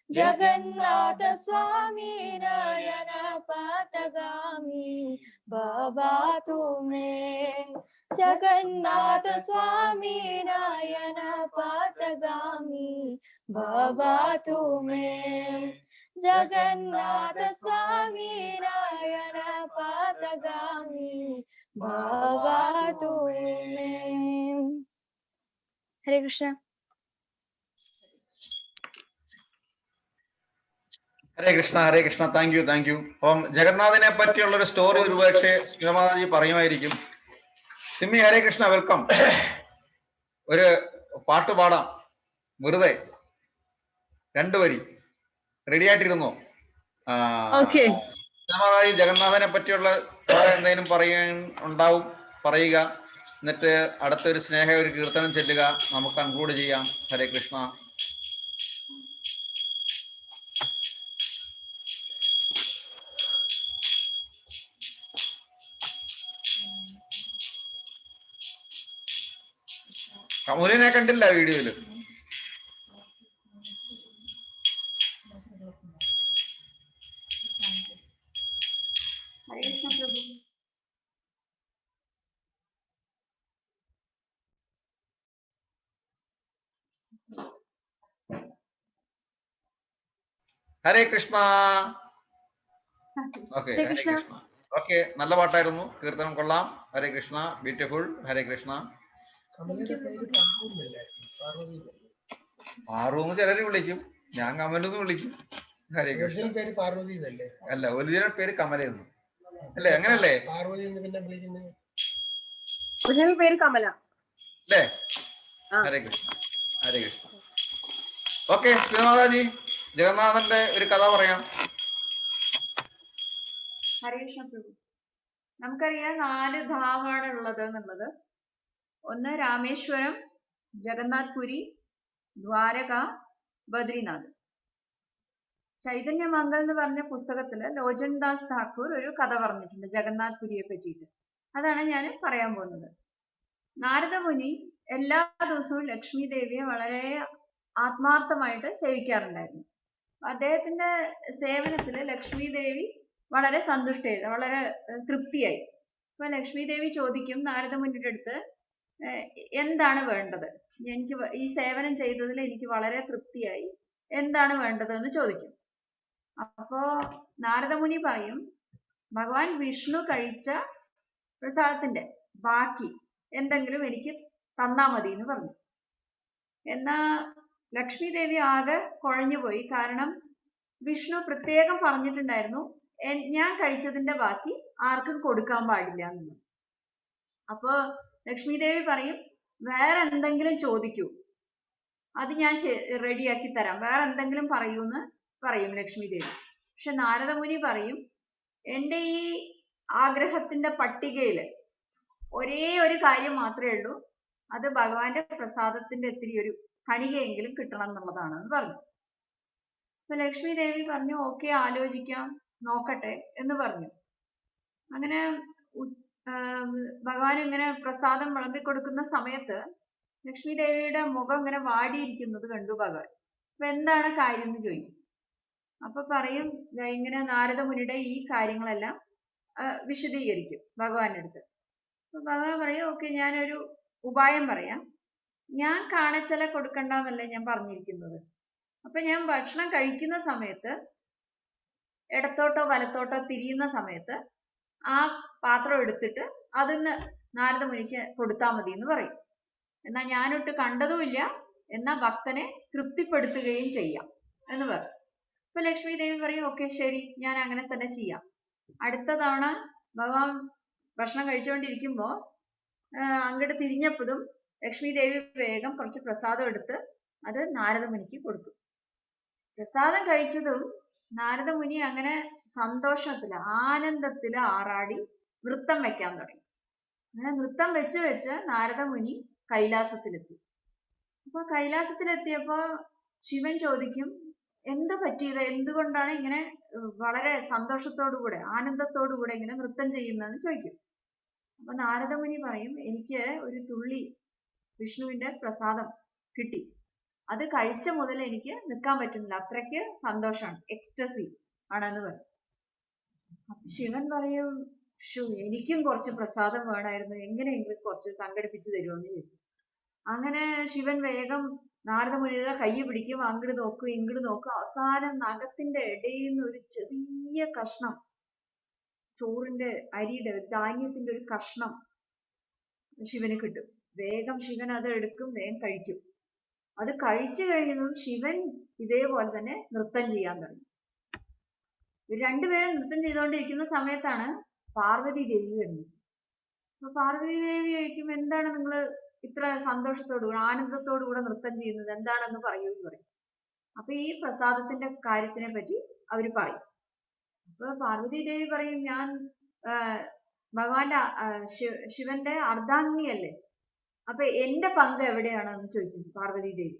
जगन्नाथ स्वामी नारायण पादगामी भवातु मे जगन्नाथ स्वामी नारायण पादगामी भवातु मे जगन्नाथ स्वामी नारायण पादगामी भवातु मे हरे कृष्ण ഹരേ കൃഷ്ണ താങ്ക് യു അപ്പം ജഗന്നാഥനെ പറ്റിയുള്ള ഒരു സ്റ്റോറി ഒരുപക്ഷെ ശ്രീമാതാജി പറയുമായിരിക്കും. സിമ്മി ഹരേ കൃഷ്ണ, വെൽക്കം. ഒരു പാട്ട് പാടാം വെറുതെ, 2 വരി. റെഡി ആയിട്ടിരുന്നോ? ശ്രീമാതാജി ജഗന്നാഥനെ പറ്റിയുള്ള എന്തെങ്കിലും ഉണ്ടാവും, പറയുക. എന്നിട്ട് അടുത്തൊരു ഒരു കീർത്തനം ചെല്ലുക, നമുക്ക് കൺക്ലൂഡ് ചെയ്യാം. ഹരേ കൃഷ്ണ. കമലിനെ കണ്ടില്ല വീഡിയോയില്. हरे कृष्ण प्रभु. ഹരേ കൃഷ്ണ. ഓക്കെ, ഹരേ കൃഷ്ണ. ഓക്കെ, നല്ല പാട്ടായിരുന്നു, കീർത്തനം കൊള്ളാം. ഹരേ കൃഷ്ണ, ബ്യൂട്ടിഫുൾ. ഹരേ കൃഷ്ണ. പാറു എന്ന് ചിലര് വിളിക്കും, ഞാൻ കമലെന്ന് വിളിക്കും. ഹരേ കൃഷ്ണ. അല്ല, ഒറിജിനൽ പേര് കമലെന്ന് അല്ലേ? അങ്ങനല്ലേ? ഒറിജിനൽ പേര് കമല അല്ലേ? ഹരേ കൃഷ്ണ, ഹരേ കൃഷ്ണ. ഓക്കെ, ശ്രീമാതാജി ജഗന്നാഥന്റെ ഒരു കഥ പറയാം. ഹരേ കൃഷ്ണ പ്രഭു. നമുക്കറിയാം 4 ധാമാണ് ഉള്ളത് എന്നുള്ളത്. ഒന്ന് രാമേശ്വരം, ജഗന്നാഥ് പുരി, ദ്വാരക, ബദ്രിനാഥ്. ചൈതന്യമംഗൾ എന്ന് പറഞ്ഞ പുസ്തകത്തില് ലോചൻ ദാസ് താക്കൂർ ഒരു കഥ പറഞ്ഞിട്ടുണ്ട് ജഗന്നാഥ് പുരിയെ പറ്റിയിട്ട്. അതാണ് ഞാൻ പറയാൻ പോകുന്നത്. നാരദ മുനി എല്ലാ ദിവസവും ലക്ഷ്മി ദേവിയെ വളരെ ആത്മാർത്ഥമായിട്ട് സേവിക്കാറുണ്ടായിരുന്നു. അദ്ദേഹത്തിന്റെ സേവനത്തിൽ ലക്ഷ്മി ദേവി വളരെ സന്തുഷ്ടയായി, വളരെ തൃപ്തിയായി. അപ്പൊ ലക്ഷ്മി ദേവി ചോദിക്കും നാരദമുനിയുടെ അടുത്ത്, എന്താണ് വേണ്ടത്? എനിക്ക് ഈ സേവനം ചെയ്തതിൽ എനിക്ക് വളരെ തൃപ്തിയായി, എന്താണ് വേണ്ടത് എന്ന് ചോദിക്കും. അപ്പോ നാരദമുനി പറയും, ഭഗവാൻ വിഷ്ണു കഴിച്ച പ്രസാദത്തിന്റെ ബാക്കി എന്തെങ്കിലും എനിക്ക് തന്നാ മതി എന്ന് പറഞ്ഞു. എന്നാ ലക്ഷ്മി ദേവി ആകെ കുഴഞ്ഞുപോയി. കാരണം വിഷ്ണു പ്രത്യേകം പറഞ്ഞിട്ടുണ്ടായിരുന്നു ഞാൻ കഴിച്ചതിന്റെ ബാക്കി ആർക്കും കൊടുക്കാൻ പാടില്ല എന്നുള്ളത്. അപ്പോ ലക്ഷ്മി ദേവി പറയും, വേറെ എന്തെങ്കിലും ചോദിക്കൂ, അത് ഞാൻ റെഡിയാക്കി തരാം, വേറെ എന്തെങ്കിലും പറയൂന്ന് പറയും ലക്ഷ്മി ദേവി. പക്ഷെ നാരദമുനി പറയും, എൻ്റെ ഈ ആഗ്രഹത്തിന്റെ പട്ടികയില് ഒരേ ഒരു കാര്യം മാത്രമേ ഉള്ളൂ, അത് ഭഗവാന്റെ പ്രസാദത്തിന്റെ ഇത്തിരി ഒരു കണികയെങ്കിലും കിട്ടണം എന്നുള്ളതാണ് എന്ന് പറഞ്ഞു. അപ്പൊ ലക്ഷ്മി ദേവി പറഞ്ഞു, ഓക്കെ, ആലോചിക്കാം, നോക്കട്ടെ എന്ന് പറഞ്ഞു. അങ്ങനെ ഭഗവാൻ ഇങ്ങനെ പ്രസാദം വിളമ്പി കൊടുക്കുന്ന സമയത്ത് ലക്ഷ്മി ദേവിയുടെ മുഖം ഇങ്ങനെ വാടിയിരിക്കുന്നത് കണ്ടു ഭഗവാൻ. അപ്പൊ എന്താണ് കാര്യം എന്ന് ചോദിക്കും. അപ്പൊ പറയും, ഇങ്ങനെ നാരദമുനിയുടെ ഈ കാര്യങ്ങളെല്ലാം വിശദീകരിക്കും ഭഗവാന്റെ അടുത്ത്. അപ്പൊ ഭഗവാൻ പറയും, ഓക്കെ, ഞാനൊരു ഉപായം പറയാം. ഞാൻ കാണിച്ചല കൊടുക്കണ്ടെന്നല്ലേ ഞാൻ പറഞ്ഞിരിക്കുന്നത്. അപ്പൊ ഞാൻ ഭക്ഷണം കഴിക്കുന്ന സമയത്ത് ഇടത്തോട്ടോ വലത്തോട്ടോ തിരിയുന്ന സമയത്ത് ആ പാത്രം എടുത്തിട്ട് അതിന്ന് നാരദമുനിക്ക് കൊടുത്താൽ മതി എന്ന് പറയും. എന്നാ ഞാനൊട്ട് കണ്ടതുമില്ല, എന്നാ ഭക്തനെ തൃപ്തിപ്പെടുത്തുകയും ചെയ്യാം എന്ന് പറയും. അപ്പൊ ലക്ഷ്മി ദേവി പറയും, ഓക്കെ, ശരി, ഞാൻ അങ്ങനെ തന്നെ ചെയ്യാം. അടുത്ത തവണ ഭഗവാൻ ഭക്ഷണം കഴിച്ചുകൊണ്ടിരിക്കുമ്പോ അങ്ങോട്ട് തിരിഞ്ഞപ്പോഴും ലക്ഷ്മി ദേവി വേഗം കുറച്ച് പ്രസാദം എടുത്ത് അത് നാരദമുനിക്ക് കൊടുക്കും. പ്രസാദം കഴിച്ചതും നാരദമുനി അങ്ങനെ സന്തോഷത്തില് ആനന്ദത്തില് ആറാടി നൃത്തം വെക്കാൻ തുടങ്ങി. അങ്ങനെ നൃത്തം വെച്ച് വെച്ച് നാരദമുനി കൈലാസത്തിലെത്തി. അപ്പൊ കൈലാസത്തിലെത്തിയപ്പോ ശിവൻ ചോദിക്കും, എന്താ പറ്റിയത്, എന്തുകൊണ്ടാണ് ഇങ്ങനെ വളരെ സന്തോഷത്തോടുകൂടെ ആനന്ദത്തോടുകൂടെ ഇങ്ങനെ നൃത്തം ചെയ്യുന്നതെന്ന് ചോദിക്കും. അപ്പൊ നാരദമുനി പറയും, എനിക്ക് ഒരു തുള്ളി വിഷ്ണുവിന്റെ പ്രസാദം കിട്ടി, അത് കഴിച്ച മുതൽ എനിക്ക് നിൽക്കാൻ പറ്റുന്നില്ല, അത്രയ്ക്ക് സന്തോഷമാണ്, എക്സ്റ്റസി ആണെന്ന് പറയും. അപ്പൊ ശിവൻ പറയും, എനിക്കും കുറച്ച് പ്രസാദം വേണമായിരുന്നു, എങ്ങനെയെങ്കിലും കുറച്ച് സംഘടിപ്പിച്ചു തരുമോന്ന് ചോദിക്കും. അങ്ങനെ ശിവൻ വേഗം നാരദമുനിയുടെ കൈ പിടിക്കും, അങ്ങോട്ട് നോക്കും ഇങ്ങോട്ട് നോക്കും. അവസാനം നഖത്തിന്റെ ഇടയിൽ നിന്ന് ഒരു ചെറിയ കഷ്ണം, ചോറിന്റെ അരിയുടെ ധാന്യത്തിന്റെ ഒരു കഷ്ണം ശിവന് കിട്ടും. വേഗം ശിവൻ അത് എടുക്കും, വേഗം കഴിക്കും. അത് കഴിച്ചു കഴിഞ്ഞതും ശിവൻ ഇതേപോലെ തന്നെ നൃത്തം ചെയ്യാൻ തുടങ്ങി. രണ്ടുപേരും നൃത്തം ചെയ്തുകൊണ്ടിരിക്കുന്ന സമയത്താണ് പാർവതി ദേവി വരുന്നത്. അപ്പൊ പാർവതി ദേവി ചോദിക്കും, എന്താണ് നിങ്ങൾ ഇത്ര സന്തോഷത്തോടുകൂടെ ആനന്ദത്തോടുകൂടെ നൃത്തം ചെയ്യുന്നത്, എന്താണെന്ന് പറയൂ എന്ന് പറയും. അപ്പൊ ഈ പ്രസാദത്തിന്റെ കാര്യത്തിനെ പറ്റി അവര് പറയും. അപ്പൊ പാർവതി ദേവി പറയും, ഞാൻ ഭഗവാന്റെ ശിവന്റെ അർദ്ധാംഗിയല്ലേ, അപ്പൊ എന്റെ പങ്ക് എവിടെയാണെന്ന് ചോദിക്കും പാർവതി ദേവി.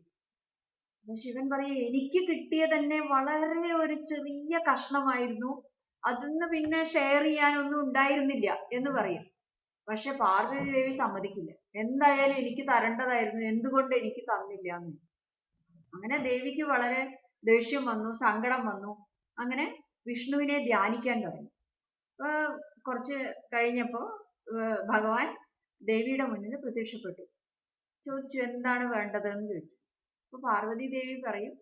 അപ്പൊ ശിവൻ പറയും, എനിക്ക് കിട്ടിയ തന്നെ വളരെ ഒരു ചെറിയ കഷ്ണമായിരുന്നു, അതിന്ന് പിന്നെ ഷെയർ ചെയ്യാനൊന്നും ഉണ്ടായിരുന്നില്ല എന്ന് പറയും. പക്ഷെ പാർവതി ദേവി സമ്മതിക്കില്ല, എന്തായാലും എനിക്ക് തരേണ്ടതായിരുന്നു, എന്തുകൊണ്ട് എനിക്ക് തന്നില്ല എന്ന്. അങ്ങനെ ദേവിക്ക് വളരെ ദേഷ്യം വന്നു, സങ്കടം വന്നു. അങ്ങനെ വിഷ്ണുവിനെ ധ്യാനിക്കാൻ തുടങ്ങി. അപ്പൊ കുറച്ച് കഴിഞ്ഞപ്പോ ഭഗവാൻ ദേവിയുടെ മുന്നിൽ പ്രത്യക്ഷപ്പെട്ടു. ചോദിച്ചു, എന്താണ് വേണ്ടതെന്ന് ചോദിച്ചു. അപ്പൊ പാർവതി ദേവി പറയും,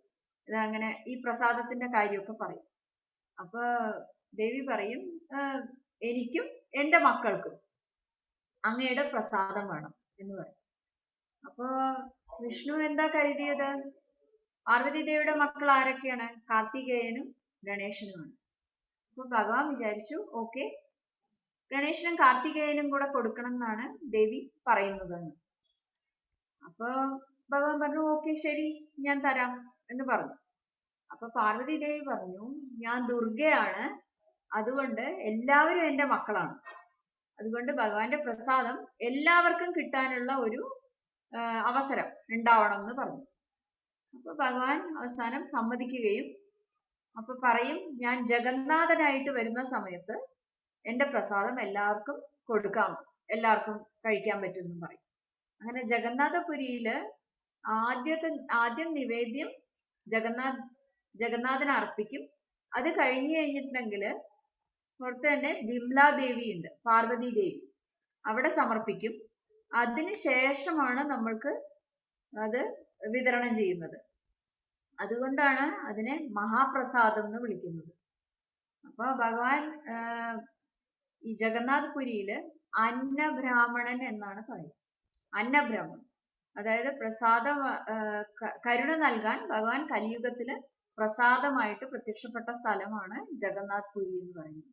അങ്ങനെ ഈ പ്രസാദത്തിന്റെ കാര്യമൊക്കെ പറയും. അപ്പൊ ദേവി പറയും, എനിക്കും എന്റെ മക്കൾക്കും അങ്ങയുടെ പ്രസാദം വേണം എന്ന് പറയും. അപ്പൊ വിഷ്ണു എന്താ കരുതിയത്, പാർവതി ദേവിയുടെ മക്കൾ ആരൊക്കെയാണ്, കാർത്തികേയനും ഗണേശനുമാണ്. അപ്പൊ ഭഗവാൻ വിചാരിച്ചു, ഓക്കെ, ഗണേശനും കാർത്തികേയനും കൂടെ കൊടുക്കണം എന്നാണ് ദേവി പറയുന്നതെന്ന്. അപ്പൊ ഭഗവാൻ പറഞ്ഞു, ഓക്കെ, ശരി, ഞാൻ തരാം എന്ന് പറഞ്ഞു. അപ്പൊ പാർവതി ദേവി പറഞ്ഞു, ഞാൻ ദുർഗയാണ്, അതുകൊണ്ട് എല്ലാവരും എന്റെ മക്കളാണ്, അതുകൊണ്ട് ഭഗവാന്റെ പ്രസാദം എല്ലാവർക്കും കിട്ടാനുള്ള ഒരു അവസരം ഉണ്ടാവണം എന്ന് പറഞ്ഞു. അപ്പൊ ഭഗവാൻ അവസാനം സമ്മതിക്കുകയും അപ്പൊ പറയും, ഞാൻ ജഗന്നാഥനായിട്ട് വരുന്ന സമയത്ത് എന്റെ പ്രസാദം എല്ലാവർക്കും കൊടുക്കാം, എല്ലാവർക്കും കഴിക്കാൻ പറ്റുമെന്നും പറയും. അങ്ങനെ ജഗന്നാഥപുരിയില് ആദ്യം നിവേദ്യം ജഗന്നാഥന് അർപ്പിക്കും. അത് കഴിഞ്ഞു കഴിഞ്ഞിട്ടുണ്ടെങ്കിൽ പുറത്ത് തന്നെ വിമലാദേവി ഉണ്ട്, പാർവതി ദേവി, അവിടെ സമർപ്പിക്കും. അതിന് ശേഷമാണ് നമ്മൾക്ക് അത് വിതരണം ചെയ്യുന്നത്. അതുകൊണ്ടാണ് അതിനെ മഹാപ്രസാദം എന്ന് വിളിക്കുന്നത്. അപ്പൊ ഭഗവാൻ ഈ ജഗന്നാഥ് പുരിയില് അന്നബ്രാഹ്മണൻ എന്നാണ് പറയുന്നത്. അന്നബ്രാഹ്മണൻ അതായത് കരുണ നൽകാൻ ഭഗവാൻ കലിയുഗത്തില് പ്രസാദമായിട്ട് പ്രത്യക്ഷപ്പെട്ട സ്ഥലമാണ് ജഗന്നാഥ് പുരി എന്ന് പറയുന്നത്.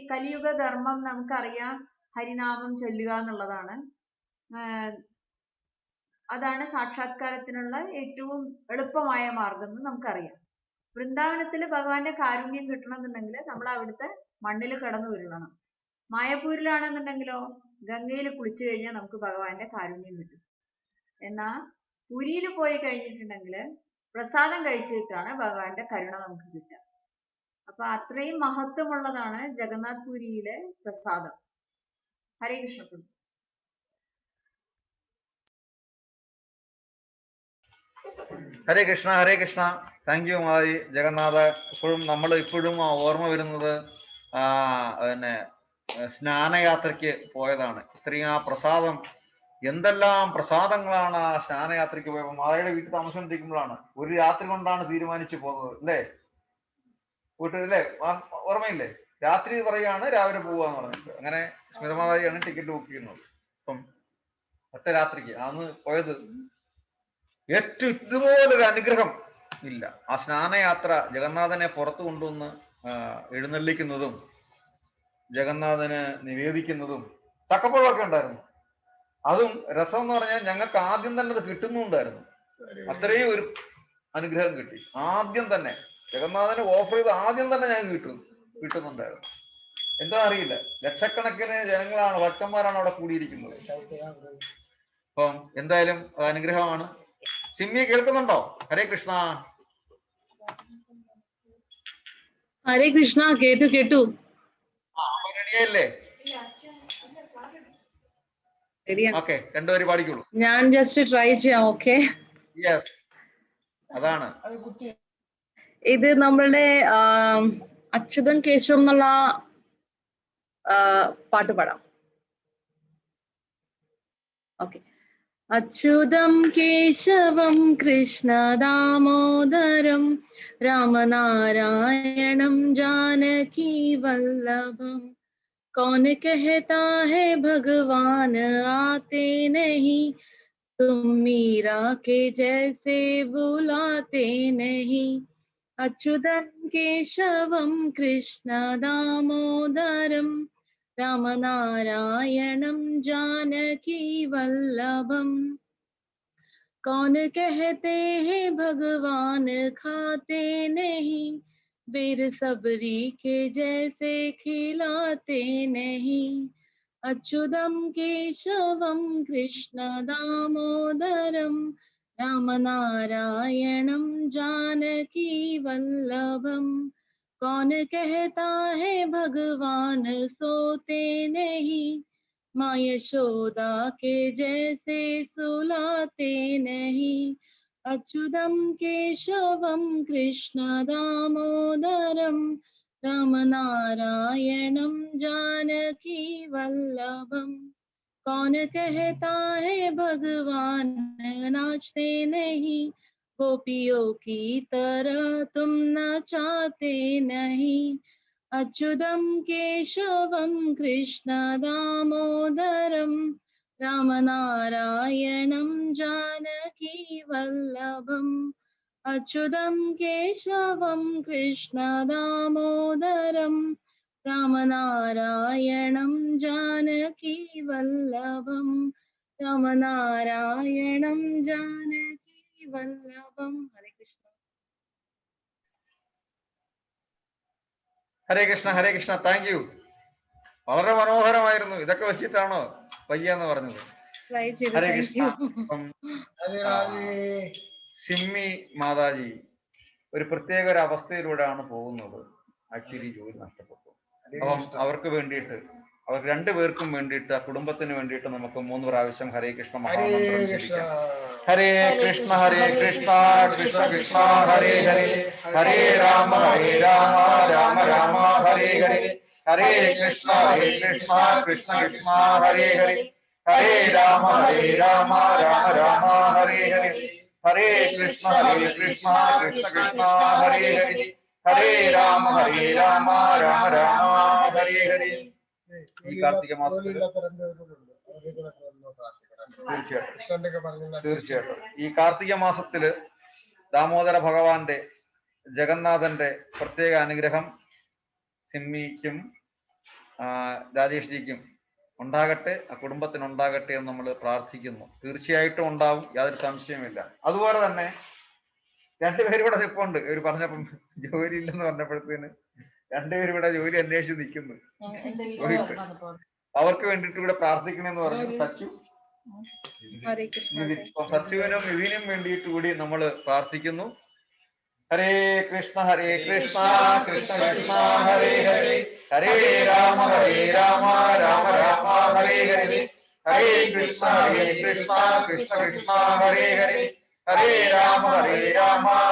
കലിയുഗ ധർമ്മം നമുക്കറിയാം, ഹരിനാമം ചൊല്ലുക എന്നുള്ളതാണ്. അതാണ് സാക്ഷാത്കാരത്തിനുള്ള ഏറ്റവും എളുപ്പമായ മാർഗം എന്ന് നമുക്കറിയാം. വൃന്ദാവനത്തിൽ ഭഗവാന്റെ കാരുണ്യം കിട്ടണമെന്നുണ്ടെങ്കിൽ നമ്മൾ അവിടുത്തെ മണ്ണിൽ കിടന്നു ഉരുളണം. മായപ്പൂരിലാണെന്നുണ്ടെങ്കിലോ ഗംഗയിൽ കുളിച്ചു കഴിഞ്ഞാൽ നമുക്ക് ഭഗവാന്റെ കാരുണ്യം കിട്ടും. എന്നാ പുരിയിൽ പോയി കഴിഞ്ഞിട്ടുണ്ടെങ്കിൽ പ്രസാദം കഴിച്ചിട്ടാണ് ഭഗവാന്റെ കരുണ നമുക്ക് കിട്ടുക. അപ്പൊ അത്രയും മഹത്വമുള്ളതാണ് ജഗന്നാഥ് പുരിയിലെ പ്രസാദം. ഹരേ കൃഷ്ണ. ഹരേ കൃഷ്ണ, ഹരേ കൃഷ്ണ. താങ്ക് യു മാതാജി. ജഗന്നാഥ ഇപ്പോഴും ഓർമ്മ വരുന്നത് പിന്നെ സ്നാനയാത്രയ്ക്ക് പോയതാണ്. ഇത്രയും ആ പ്രസാദം, എന്തെല്ലാം പ്രസാദങ്ങളാണ് ആ സ്നാനയാത്രയ്ക്ക് പോയപ്പോൾ. മാതാജിയുടെ വീട്ടിൽ താമസിച്ചിരിക്കുമ്പോഴാണ്, ഒരു രാത്രി കൊണ്ടാണ് തീരുമാനിച്ചു പോകുന്നത് അല്ലേ വീട്ടിൽ, അല്ലേ? ഓർമ്മയില്ലേ? രാത്രി പറയാണ് രാവിലെ പോവാന്ന് പറഞ്ഞിട്ട്. അങ്ങനെ സ്മിതമാതാജിയാണ് ടിക്കറ്റ് ബുക്ക് ചെയ്യുന്നത്. അപ്പം ഒറ്റ രാത്രിക്ക് അന്ന് പോയത്. ഏറ്റവും ഇതുപോലൊരു അനുഗ്രഹം ഇല്ല. ആ സ്നാനയാത്ര ജഗന്നാഥനെ പുറത്തു കൊണ്ടുവന്ന് എഴുന്നള്ളിക്കുന്നതും ജഗന്നാഥന് നിവേദിക്കുന്നതും ചക്കപ്പഴമൊക്കെ ഉണ്ടായിരുന്നു. അതും രസം എന്ന് പറഞ്ഞാൽ ഞങ്ങൾക്ക് ആദ്യം തന്നെ അത് കിട്ടുന്നുണ്ടായിരുന്നു. അത്രയും ഒരു അനുഗ്രഹം കിട്ടി. ആദ്യം തന്നെ ജഗന്നാഥന് ഓഫർ ചെയ്ത് ആദ്യം തന്നെ ഞങ്ങൾക്ക് കിട്ടുന്നുണ്ടായിരുന്നു. എന്താ അറിയില്ല, ലക്ഷക്കണക്കിന് ജനങ്ങളാണ്, ഭക്തന്മാരാണ് അവിടെ കൂടിയിരിക്കുന്നത്. അപ്പം എന്തായാലും അനുഗ്രഹമാണ്. സിമ്മി കേൾക്കുന്നുണ്ടോ? ഹരേ കൃഷ്ണ. ഹരേ കൃഷ്ണ. കേട്ടു. റെഡിയല്ലേ? ഓക്കെ, രണ്ടുപേരും പാടിക്കോളൂ. ഞാൻ ജസ്റ്റ് ട്രൈ ചെയ്യാം. ഓക്കെ, യെസ്, അതാണ്. ഇത് നമ്മളുടെ അച്യുതൻ കേശവം എന്നുള്ള പാട്ട് പാടാം. ഓക്കെ. അച്യുതം കേശവം കൃഷ്ണ ദാമോദരം രാമനാരായണം जानकी वल्लभम कौन कहता है भगवान आते नहीं तुम मीरा के जैसे बुलाते नहीं अच्युतम केशवम कृष्ण दामोदरम रामनारायणं जानकी वल्लभम कौन कहते हैं भगवान खाते नहीं बेर सबरी के जैसे खिलाते नहीं अच्युतम केशवम कृष्ण दामोदरम रामनारायणं जानकी वल्लभम कौन कहता है भगवान सोते नहीं माँ यशोदा के जैसे सुलाते नहीं अच्युतम केशवम कृष्ण दामोदरम रामनारायणं जानकी वल्लभम कौन कहता है भगवान नाचते नहीं गोपियों की तरह तुम नचाते नहीं अच्युतम केशवम कृष्ण दामोदरम रामनारायणं जानकी वल्लभम अच्युतम केशवम कृष्ण दामोदरम रामनारायणं जानकी वल्लभम रामनारायणं जानकी वल्लभम. हरे कृष्ण. ഹരേ കൃഷ്ണ, ഹരേ കൃഷ്ണ. Thank you. വളരെ മനോഹരമായിരുന്നു. ഇതൊക്കെ വെച്ചിട്ടാണോ പയ്യെന്ന് പറഞ്ഞത്? ഹരേ കൃഷ്ണ. സിമ്മി മാതാജി ഒരു പ്രത്യേക ഒരു അവസ്ഥയിലൂടെയാണ് പോകുന്നത്. ആക്ച്വലി ജോലി നഷ്ടപ്പെട്ടു. അപ്പം അവർക്ക് വേണ്ടിയിട്ട്, അവർക്ക് രണ്ടുപേർക്കും വേണ്ടിയിട്ട്, ആ കുടുംബത്തിന് വേണ്ടിയിട്ട് നമുക്ക് 3 പ്രാവശ്യം ഹരേ കൃഷ്ണ മഹാമന്ത്രം ജപിക്കാം. ഹരേ കൃഷ്ണ കൃഷ്ണ കൃഷ്ണ ഹരേ ഹരേ ഹരേ രാമ രാമ രാമ ഹരേ ഹരേ ഹരേ കൃഷ്ണ കൃഷ്ണ കൃഷ്ണ ഹരേ ഹരേ ഹരേ രാമ രാമ രാമ ഹരേ ഹരേ ഹരേ കൃഷ്ണ കൃഷ്ണ കൃഷ്ണ ഹരേ ഹരേ ഹരേ രാമ രാമ രാമ ഹരേ ഹരേ. ഈ കാർത്തിക മാസത്തിൽ തീർച്ചയായിട്ടും ഈ കാർത്തിക മാസത്തില് ദാമോദര ഭഗവാന്റെ ജഗന്നാഥന്റെ പ്രത്യേക അനുഗ്രഹം സിമ്മിക്കും രാജേഷ് ജിക്കും ഉണ്ടാകട്ടെ, ആ കുടുംബത്തിന് ഉണ്ടാകട്ടെ എന്ന് നമ്മൾ പ്രാർത്ഥിക്കുന്നു. തീർച്ചയായിട്ടും ഉണ്ടാവും, യാതൊരു സംശയമില്ല. അതുപോലെ തന്നെ രണ്ടുപേരും ഇവിടെ നിൽപ്പുണ്ട്. ഇവർ പറഞ്ഞപ്പം ജോലി ഇല്ലെന്ന് പറഞ്ഞപ്പോഴത്തേന് രണ്ടുപേരും ഇവിടെ ജോലി അന്വേഷിച്ച് നിൽക്കുന്നു. അവർക്ക് വേണ്ടിയിട്ട് ഇവിടെ പ്രാർത്ഥിക്കണമെന്ന് പറഞ്ഞു സച്ചു. സച്ചുവിനും ഇതിനും വേണ്ടിയിട്ട് കൂടി നമ്മൾ പ്രാർത്ഥിക്കുന്നു. ഹരേ കൃഷ്ണ കൃഷ്ണ കൃഷ്ണ ഹരേ ഹരേ ഹരേ രാമ രാമ രാമ ഹരേ ഹരേ ഹരേ കൃഷ്ണ കൃഷ്ണ കൃഷ്ണ ഹരേ ഹരേ ഹരേ രാമ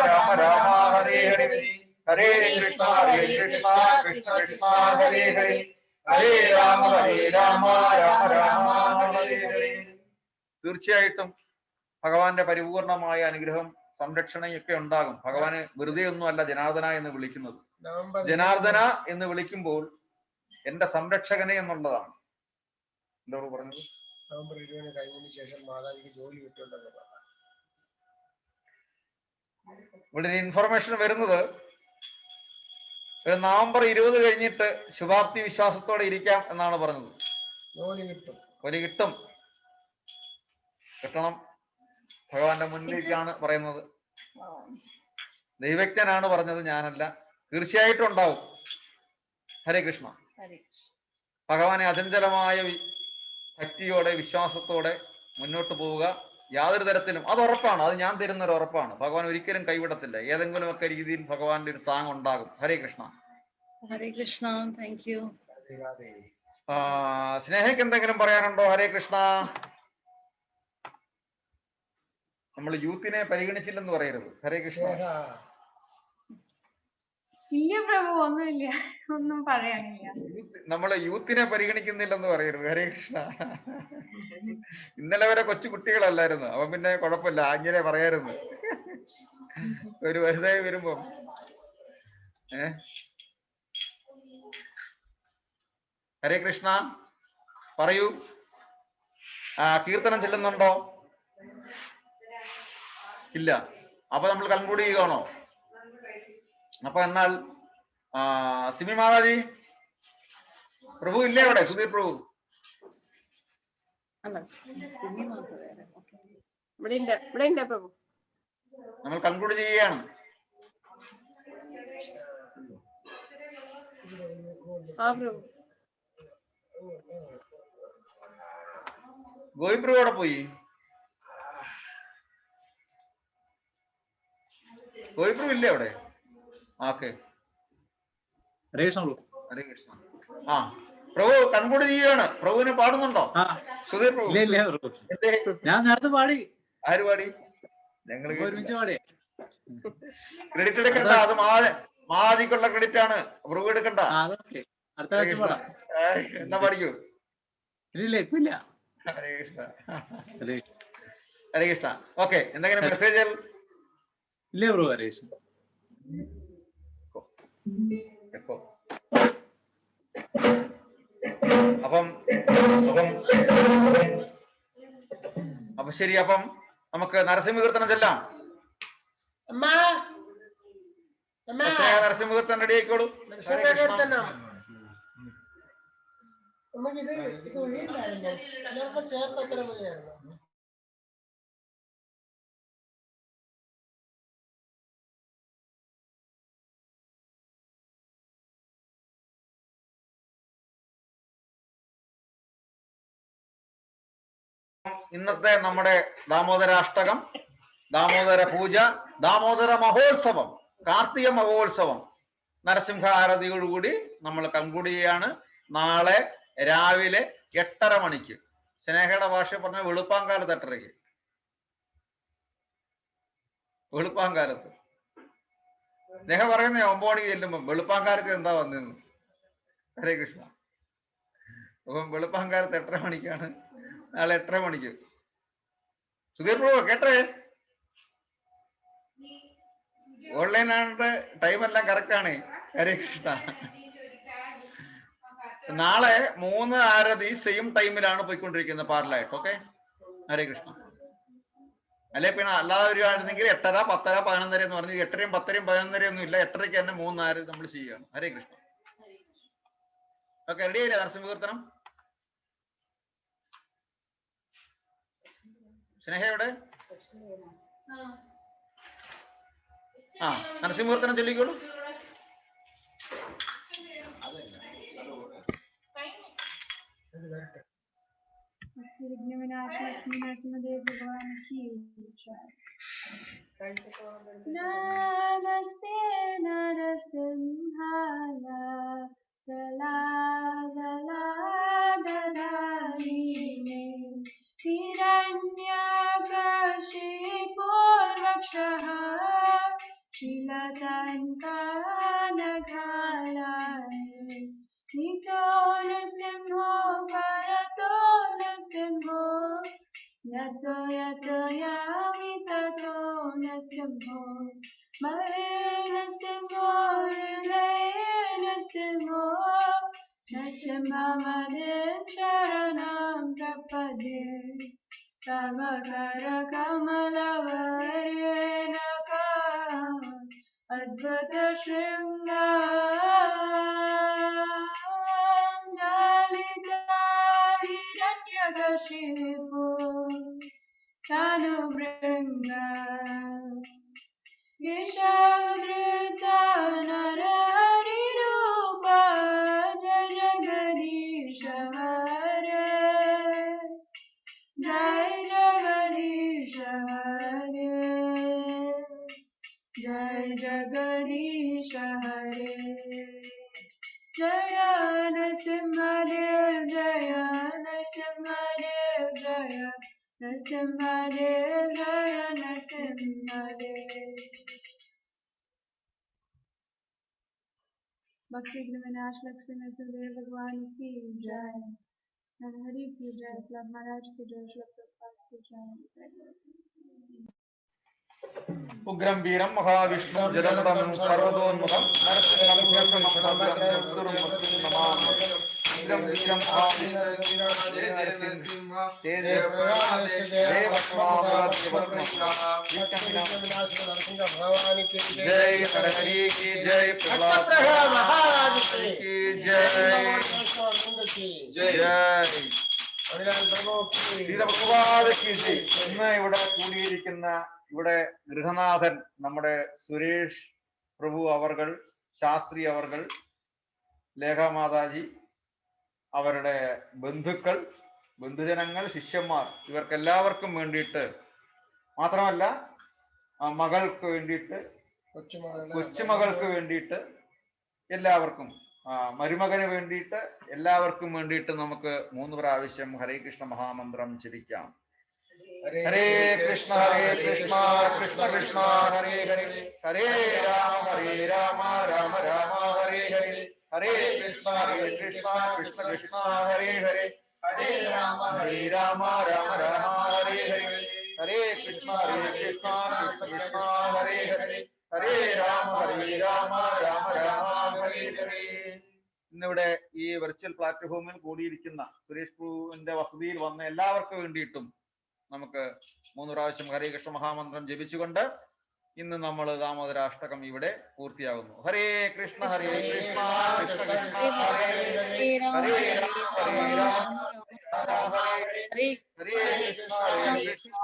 രാമ രാമ ഹരേ ഹരേ ഹരേ കൃഷ്ണ കൃഷ്ണ കൃഷ്ണ ഹരേ ഹരേ ഹരേ രാമ രാമ രാമ ഹരേ ഹരേ. തീർച്ചയായിട്ടും ഭഗവാന്റെ പരിപൂർണമായ അനുഗ്രഹം സംരക്ഷണയൊക്കെ ഉണ്ടാകും. ഭഗവാന് വെറുതെ ഒന്നും അല്ല ജനാർദ്ദന എന്ന് വിളിക്കുന്നത്. ജനാർദ്ദന എന്ന് വിളിക്കുമ്പോൾ എന്റെ സംരക്ഷകനെ എന്നുള്ളതാണ്. എന്താ പറഞ്ഞത്? നവംബർ 20 കഴിഞ്ഞതിന് ശേഷം മാതാവിക്ക് ജോലി കിട്ടുമെന്ന് പറഞ്ഞു. ഇവിടെ ഇൻഫർമേഷൻ വരുന്നത് നവംബർ 20 കഴിഞ്ഞിട്ട് ശുഭാപ്തി വിശ്വാസത്തോടെ ഇരിക്കാം എന്നാണ് പറഞ്ഞത്. ജോലി കിട്ടും, ജോലി കിട്ടും, കിട്ടണം. ഭഗവാന്റെ മുന്നിലേക്കാണ് പറയുന്നത്. ദൈവജ്ഞനാണ് പറഞ്ഞത്, ഞാനല്ല. തീർച്ചയായിട്ടും ഉണ്ടാവും. ഹരേ കൃഷ്ണ. ഭഗവാനെ അചഞ്ചലമായ ഭക്തിയോടെ വിശ്വാസത്തോടെ മുന്നോട്ട് പോവുക. യാതൊരു തരത്തിലും അത് ഉറപ്പാണ്. അത് ഞാൻ തരുന്ന ഒരു ഉറപ്പാണ്. ഭഗവാൻ ഒരിക്കലും കൈവിടത്തില്ല. ഏതെങ്കിലും ഒക്കെ രീതിയിൽ ഭഗവാന്റെ ഒരു താങ് ഉണ്ടാകും. ഹരേ കൃഷ്ണ. ഹരേ കൃഷ്ണ. Thank you. സ്നേഹയ്ക്ക് എന്തെങ്കിലും പറയാനുണ്ടോ? ഹരേ കൃഷ്ണ. നമ്മൾ യൂത്തിനെ പരിഗണിച്ചില്ലെന്ന് പറയരുത്. ഹരേ കൃഷ്ണ. ഇല്ല പ്രഭു, ഒന്നുമില്ല, ഒന്നും പറയാനില്ല. നമ്മള് യൂത്തിനെ പരിഗണിക്കുന്നില്ലെന്ന് പറയരുത്. ഹരേ കൃഷ്ണ. ഇന്നലെ വരെ കൊച്ചു കുട്ടികളല്ലായിരുന്നു. അവൻ പിന്നെ കുഴപ്പമില്ല, അങ്ങനെ പറയായിരുന്നു. ഒരു വലുതായി വരുമ്പോ ഹരേ കൃഷ്ണ. പറയൂ. കീർത്തനം ചെല്ലുന്നുണ്ടോ? ഇല്ല. അപ്പൊ നമ്മൾ കൺക്ലൂഡ് ചെയ്യുകയാണോ? അപ്പൊ എന്നാൽ സിമി മാതാജി, പ്രഭു ഇല്ലേ അവിടെ? സുധീർ പ്രഭു പ്രഭു. നമ്മൾ കൺക്ലൂഡ് ചെയ്യുകയാണ്. ഗോവിന്ദ് അവിടെ പോയി. ഗോവിന്ദ് ഇല്ലേ അവിടെ? ഓക്കെ. ഹരേ കൃഷ്ണ പ്രഭു. ഹരേ കൃഷ്ണ. പ്രഭു കൺക്ലൂഡ് ചെയ്യുകയാണ്. പ്രഭുവിനെ പാടുന്നുണ്ടോ? സുധീർ പ്രഭു. ഞാൻ നേരത്തെ പാടി. ആര് പാടി? ഞങ്ങൾ ഒരുമിച്ച് പാടി. ക്രെഡിറ്റ് എടുക്കണ്ട. അത് മാതിക്കുള്ള ക്രെഡിറ്റ് ആണ്. പ്രഭു എടുക്കണ്ട. അടുത്ത പ്രാവശ്യം പാടാം. എന്നാ പഠിക്കൂ. ഇല്ല ഇപ്പൊ ഇല്ല. ഹരേ കൃഷ്ണ. ഹരേ കൃഷ്ണ. ഓക്കെ. എന്തെങ്കിലും മെസ്സേജുകൾ? ഇല്ലേ പ്രഭു? ഹരേ കൃഷ്ണ. അപ്പൊ ശരി. അപ്പം നമുക്ക് നരസിംഹ കീർത്തനം ചെല്ലാം. നരസിംഹ കീർത്തനം റെഡി ആയിക്കോളൂ. നമുക്കിത് ഒഴിയുണ്ടായിരുന്നു. ചേർത്ത് എത്ര മതിയായിരുന്നു? ഇന്നത്തെ നമ്മുടെ ദാമോദരാഷ്ടകം, ദാമോദര പൂജ, ദാമോദര മഹോത്സവം, കാർത്തിക മഹോത്സവം നരസിംഹ ആരതിയോടുകൂടി നമ്മൾ കൺക്ലൂഡ് ചെയ്യാണ്. നാളെ രാവിലെ 8:30 മണിക്ക്, സ്നേഹയുടെ ഭാഷ പറഞ്ഞ വെളുപ്പാങ്കാലത്ത് 8:30 വെളുപ്പാങ്കാലത്ത്. സ്നേഹ പറയുന്ന 9 മണിക്ക് ചെല്ലുമ്പം വെളുപ്പാങ്കാലത്ത് എന്താ വന്നെന്ന്. ഹരേ കൃഷ്ണ. അപ്പം വെളുപ്പാങ്കാലത്ത് 8:30 മണിക്കാണ്, നാളെ 8:30 മണിക്ക്. സുധീർ പ്രഭു കേട്ടേ? ഓൺലൈൻ ആയിട്ട് ടൈം എല്ലാം കറക്റ്റ് ആണ്. ഹരേ കൃഷ്ണ. നാളെ 3 ആരതി സെയിം ടൈമിലാണ് പോയിക്കൊണ്ടിരിക്കുന്നത് പാർലായിട്ട്. ഓക്കെ, ഹരേ കൃഷ്ണ. അല്ലെ പിന്നെ അല്ലാതെ വരുവായിരുന്നെങ്കിൽ 8:30, 10:30, 11:30 എന്ന് പറഞ്ഞ് 8:00, 10:00, 11:30 ഒന്നും ഇല്ല. 8:30 തന്നെ 3 ആരതി നമ്മൾ ചെയ്യുകയാണ്. ഹരേ കൃഷ്ണ. ഓക്കെ, റെഡി ആയില്ലേ നരസിംഹകീർത്തനം? സ്നേഹയുടെ നരസിംഹകീർത്തനം ചൊല്ലിക്കോളൂ. विघ्नविनाश लक्ष्मी नरसिंहदेव भगवान की जय। नमस्ते नरसिंहाय दलादलादलायिने हिरण्यकशिपोर्वक्षः शीलतन्कानघालाय नीतो नृसिंहो भरतो नृसिंहो यतो यतो यामि ततो नृसिंहो महे नृसिंहो हृदये नृसिंहो नृसिंहमदिं शरणं प्रपद्ये तव करकमलवर्येण अद्भुत हिरण्यकशिपु तनुभृङ्ग गिरिशधृता नरहरिरूप जय जगदीश हरे जय जगदीश हरे जय जगदीश हरे जय नरसिंहदेव जय नरसिंहदेव जय नरसिंहदेव जय नरसिंहदेव। भक्ति विनाश लक्ष्मी नरसिंहदेव भगवान की जय। हरि की जय। प्रहलाद महाराज की जय। श्री प्रभुपाद की जय। ഉഗ്രം വീരം മഹാവിഷ്ണു ജലപദം സർവതോന്മുഖം നരസിംഹം ഭദ്രം നിർദ്ദുരം വസ്തും നമാമി. ഉഗ്രം വീരം മഹാവിഷ്ണു ജയ നരസിംഹ ജയ ജയ ജയ भगवान की जय हरि की जय प्रहलाद महाराज की जय जय ജയ്. ഇന്ന് ഇവിടെ കൂടിയിരിക്കുന്ന ഇവിടെ ഗൃഹനാഥൻ നമ്മുടെ സുരേഷ് പ്രഭു അവർകൾ, ശാസ്ത്രി അവർകൾ, ലേഖാമാതാജി, അവരുടെ ബന്ധുക്കൾ, ബന്ധുജനങ്ങൾ, ശിഷ്യന്മാർ, ഇവർക്കെല്ലാവർക്കും വേണ്ടിയിട്ട് മാത്രമല്ല മകൾക്ക് വേണ്ടിയിട്ട്, കൊച്ചുമകൾക്ക് വേണ്ടിയിട്ട്, എല്ലാവർക്കും മരുമകന് വേണ്ടിയിട്ട്, എല്ലാവർക്കും വേണ്ടിയിട്ട് നമുക്ക് 3 പ്രാവശ്യം ഹരേ കൃഷ്ണ മഹാമന്ത്രം ജപിക്കാം. ഹരേ കൃഷ്ണ കൃഷ്ണ കൃഷ്ണ ഹരേ ഹരേ ഹരേ രാമ രാമ രാമ ഹരേ ഹരേ ഹരേ കൃഷ്ണ കൃഷ്ണ കൃഷ്ണ ഹരേ ഹരേ ഹരേ രാമ രാമ രാമ ഹരേ ഹരേ ഹരേ കൃഷ്ണ കൃഷ്ണ കൃഷ്ണ ഹരേ ഹരേ ഹരേ രാമ രാമ ഹരേ ഹരേ. ഇന്നിവിടെ ഈ വെർച്വൽ പ്ലാറ്റ്ഫോമിൽ കൂടിയിരിക്കുന്ന സുരേഷ് പ്രഭുവിന്റെ വസതിയിൽ വന്ന എല്ലാവർക്കും വേണ്ടിയിട്ടും നമുക്ക് 3 പ്രാവശ്യം ഹരേ കൃഷ്ണ മഹാമന്ത്രം ജപിച്ചുകൊണ്ട് ഇന്ന് നമ്മൾ ദാമോദരാഷ്ടകം ഇവിടെ പൂർത്തിയാകുന്നു. ഹരേ കൃഷ്ണ കൃഷ്ണ കൃഷ്ണ ഹരേ ഹരേ ഹരേ രാമ ഹരേ ഹരേ കൃഷ്ണ കൃഷ്ണ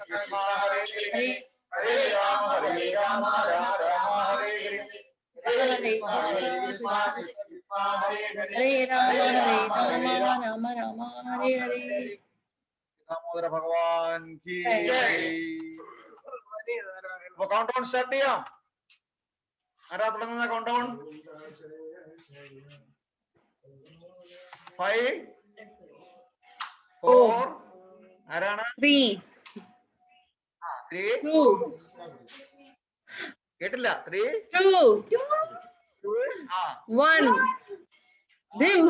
കൃഷ്ണ ഹരേ ഹരേ ഹരേ രാമ രാമ ഹരേ ഹരേ ഹരേ കൃഷ്ണ കൃഷ്ണ കൃഷ്ണ ഹരേ ഹരേ ഹരേ രാമ രാമ ഹരേ ഹരേ. ദാമോദര ഭഗവാൻ की जय. അപ്പൊ കൗണ്ട് ഡൗൺ സ്റ്റാർട്ട് ചെയ്യാം. ആരാ തുടങ്ങുന്ന കൗണ്ട് ഡൗൺ? 5 4 ആരാണ്? 3 2 കേട്ടില്ല 3 2 1 dim